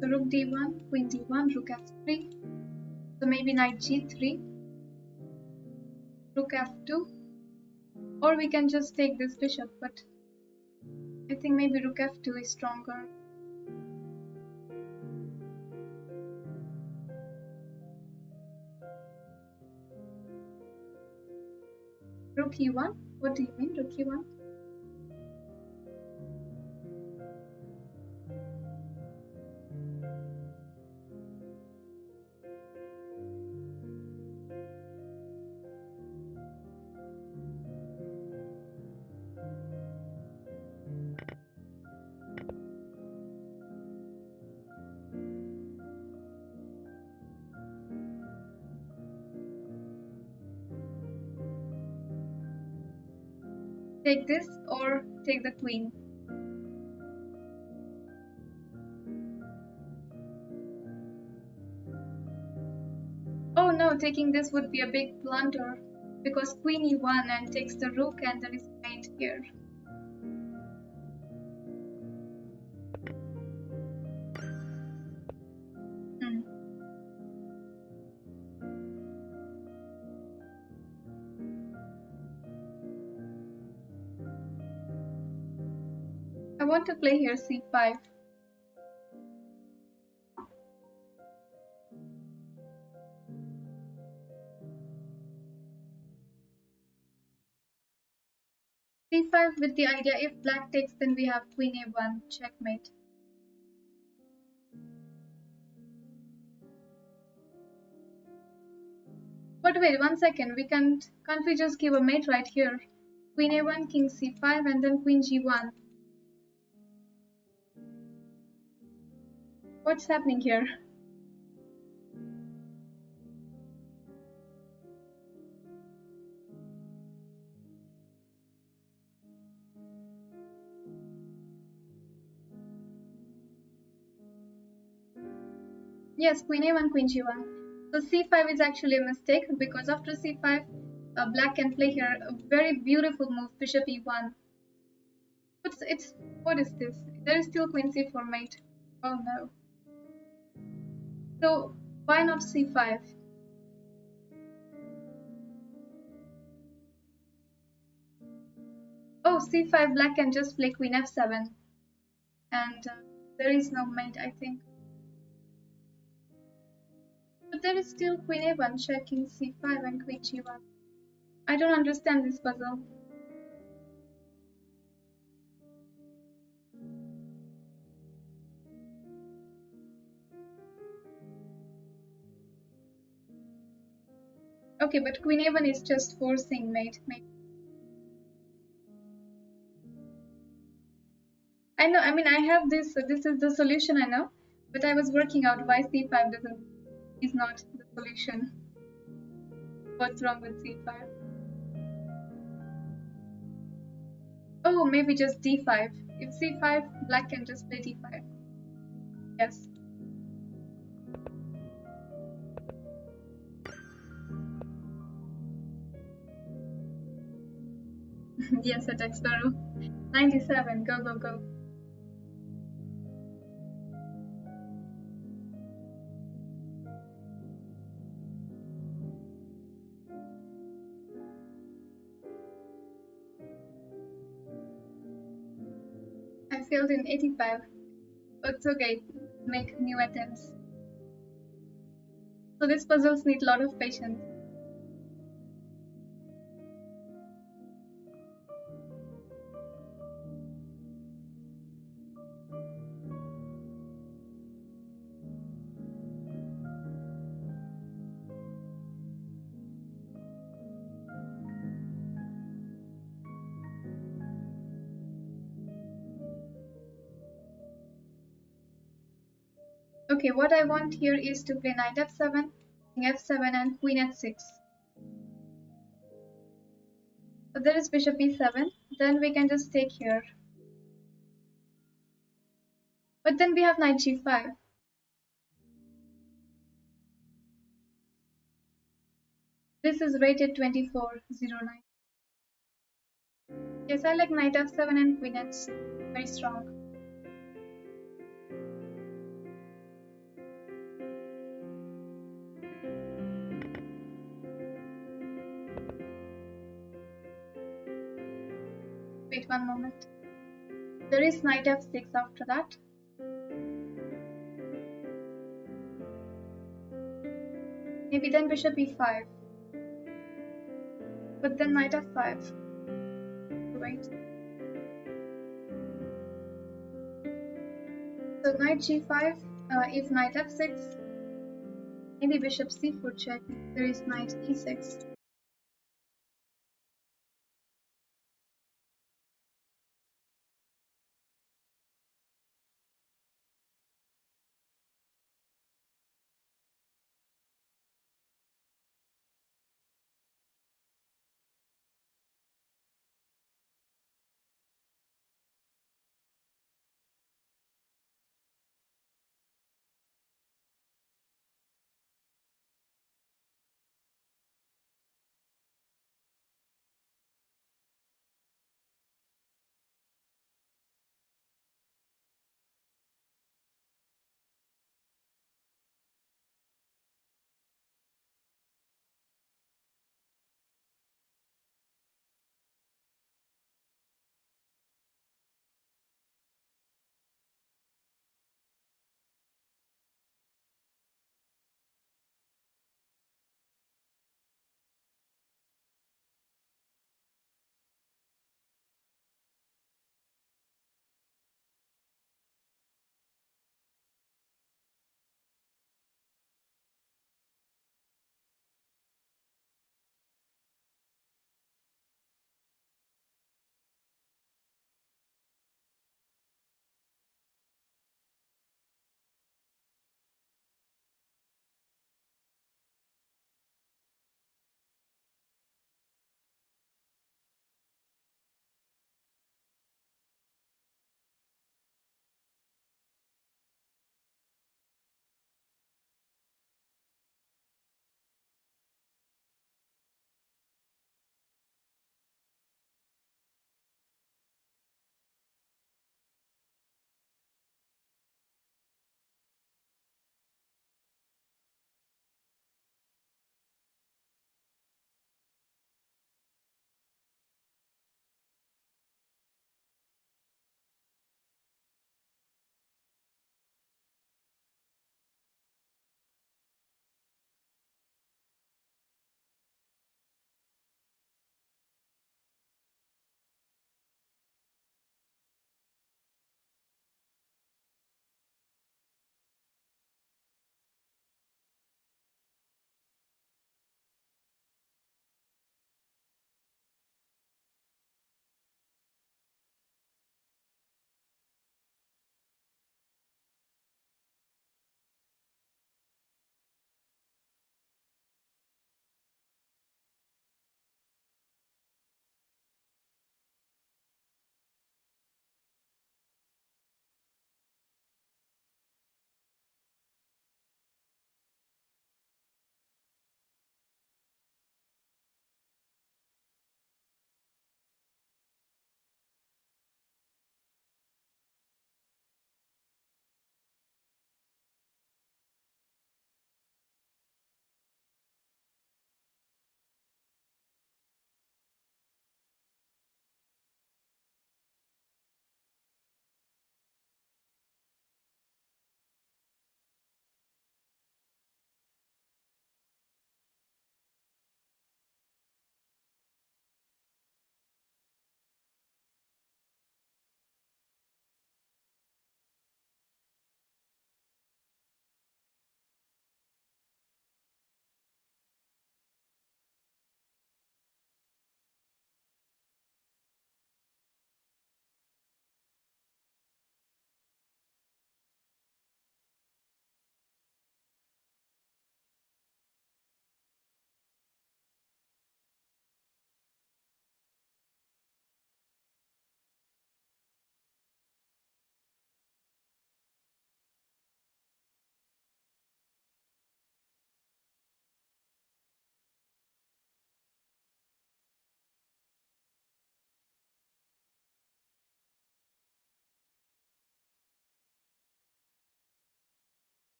So rook d1, queen d1, rook f3. So maybe knight g3, rook f2, or we can just take this bishop, but I think maybe rook f2 is stronger. Rook e1? What do you mean, rook e1? Take this or take the queen. Oh no, taking this would be a big blunder because queen e1 and takes the rook and there is knight here. Hmm. I want to play here c5. c5 with the idea if black takes then we have queen a1, checkmate. But wait, 1 second, can't we just give a mate right here? Queen a1, king c5 and then queen g1. What's happening here? Yes, queen a1, queen g1. So c5 is actually a mistake because after c5, black can play here a very beautiful move, bishop e1. But what is this? There is still queen c4 mate. Oh no. So why not c5? Oh, c5, black can just play queen f7. And there is no mate, I think. But there is still queen a1 checking c5 and queen g1. I don't understand this puzzle. Okay, but queen a1 is just forcing mate. I know, I mean, I have this, this is the solution I know, but I was working out why c5 is not the solution. What's wrong with c5? Oh, maybe just d5. If c5, black can just play d5. Yes. Yes, attack sparrow. 97, go, go, go. I failed in 85, but it's okay. Make new attempts. So these puzzles need a lot of patience. Okay, what I want here is to play knight f7, king f7 and queen h6. So there is bishop e7. Then we can just take here. But then we have knight g5. This is rated 2409. Yes, I like knight f7 and queen h. Very strong. Wait one moment. There is knight f6 after that. Maybe then bishop e5. But then knight f5. Wait. So knight g5, if knight f6, maybe bishop c4 check. There is knight e6.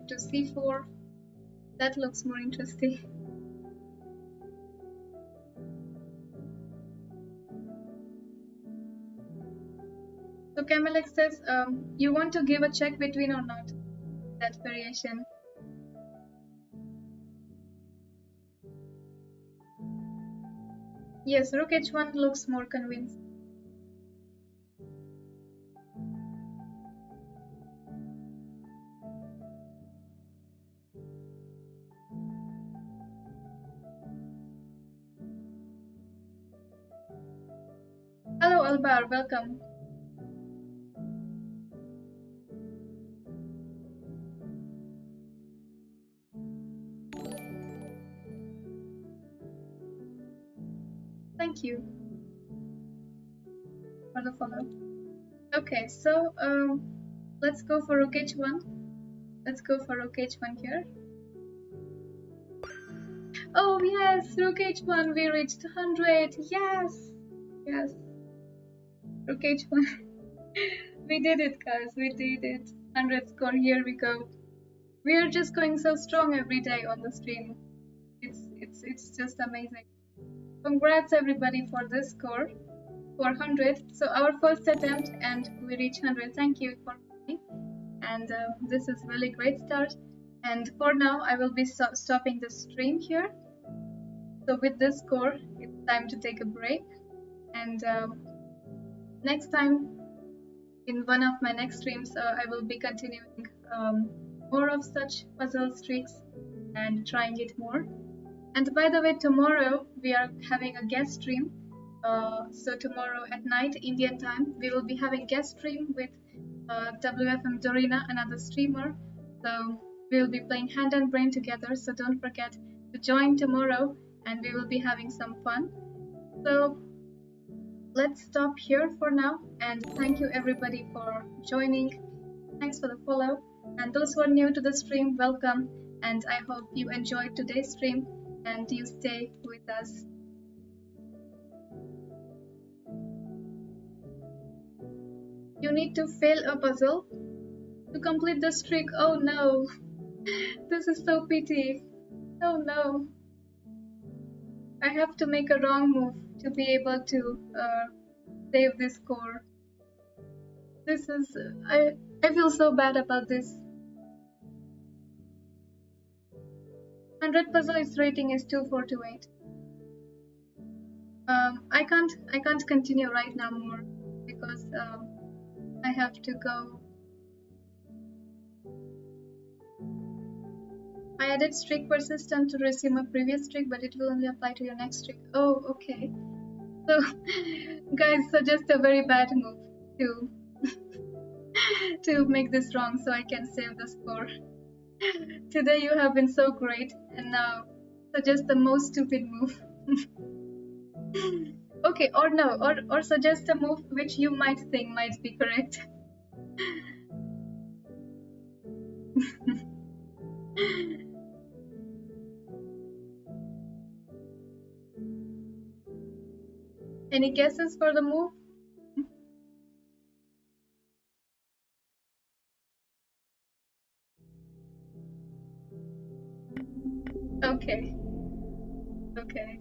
to c4. That looks more interesting. So Kamalek says, you want to give a check between or not? That variation. Yes, rook h1 looks more convincing. Hello Albar, welcome. Thank you for the follow. Okay, so let's go for rook h1. Let's go for rook h1 here. Oh yes, rook h1, we reached 100. Yes, yes, rook h1. We did it, guys. We did it. 100 score. Here we go. We are just going so strong every day on the stream. It's just amazing. Congrats everybody for this score, 400. So our first attempt, and we reached 100. Thank you for coming. And this is really great start. And for now, I will be stopping the stream here. So with this score, it's time to take a break. And next time, in one of my next streams, I will be continuing more of such puzzle streaks and trying it more. And by the way, tomorrow we are having a guest stream. So tomorrow at night, Indian time, we will be having guest stream with WFM Dorina, another streamer. So we will be playing Hand and Brain together. So don't forget to join tomorrow, and we will be having some fun. So let's stop here for now, and thank you everybody for joining. Thanks for the follow, and those who are new to the stream, welcome, and I hope you enjoyed today's stream and you stay with us. You need to fail a puzzle to complete the streak. Oh no, this is so pity. Oh no, I have to make a wrong move to be able to save this score. This is, I feel so bad about this. 100 puzzle is rating is 2428. I can't continue right now more because I have to go. I added streak persistent to resume a previous streak, but it will only apply to your next streak. Oh, okay. So, guys, so just a very bad move to to make this wrong so I can save the score. Today you have been so great, and now suggest the most stupid move. Okay, or no, or suggest a move which you might think might be correct. Any guesses for the move? Okay. Okay.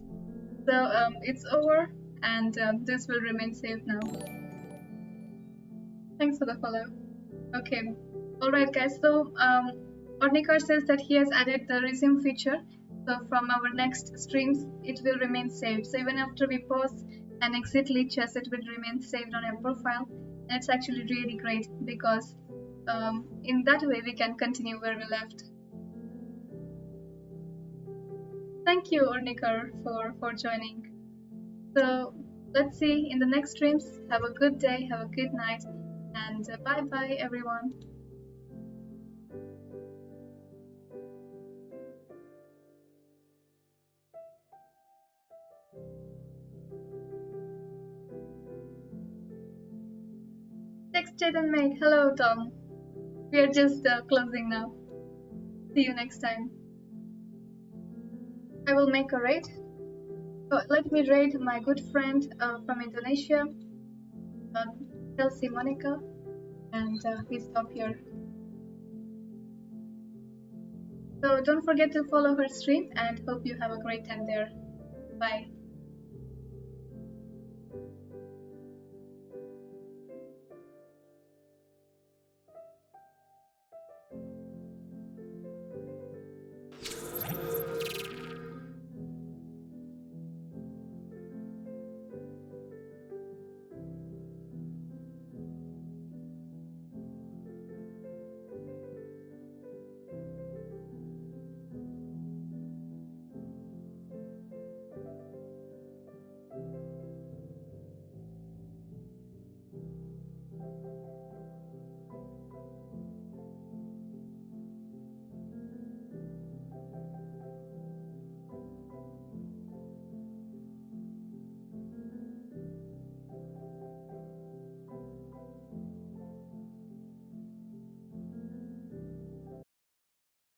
So it's over, and this will remain safe now. Thanks for the follow. Okay. Alright guys, so Ornikar says that he has added the resume feature. So from our next streams, it will remain saved. So even after we pause and exit Lichess, it will remain saved on your profile. And it's actually really great because in that way we can continue where we left. Thank you Ornikar for joining. So let's see in the next streams. Have a good day, have a good night, and bye bye everyone. Text chat and make. Hello Tom. We are just closing now. See you next time. I will make a raid. So let me raid my good friend from Indonesia, Chelsea Monica, and we stop here. So don't forget to follow her stream and hope you have a great time there. Bye.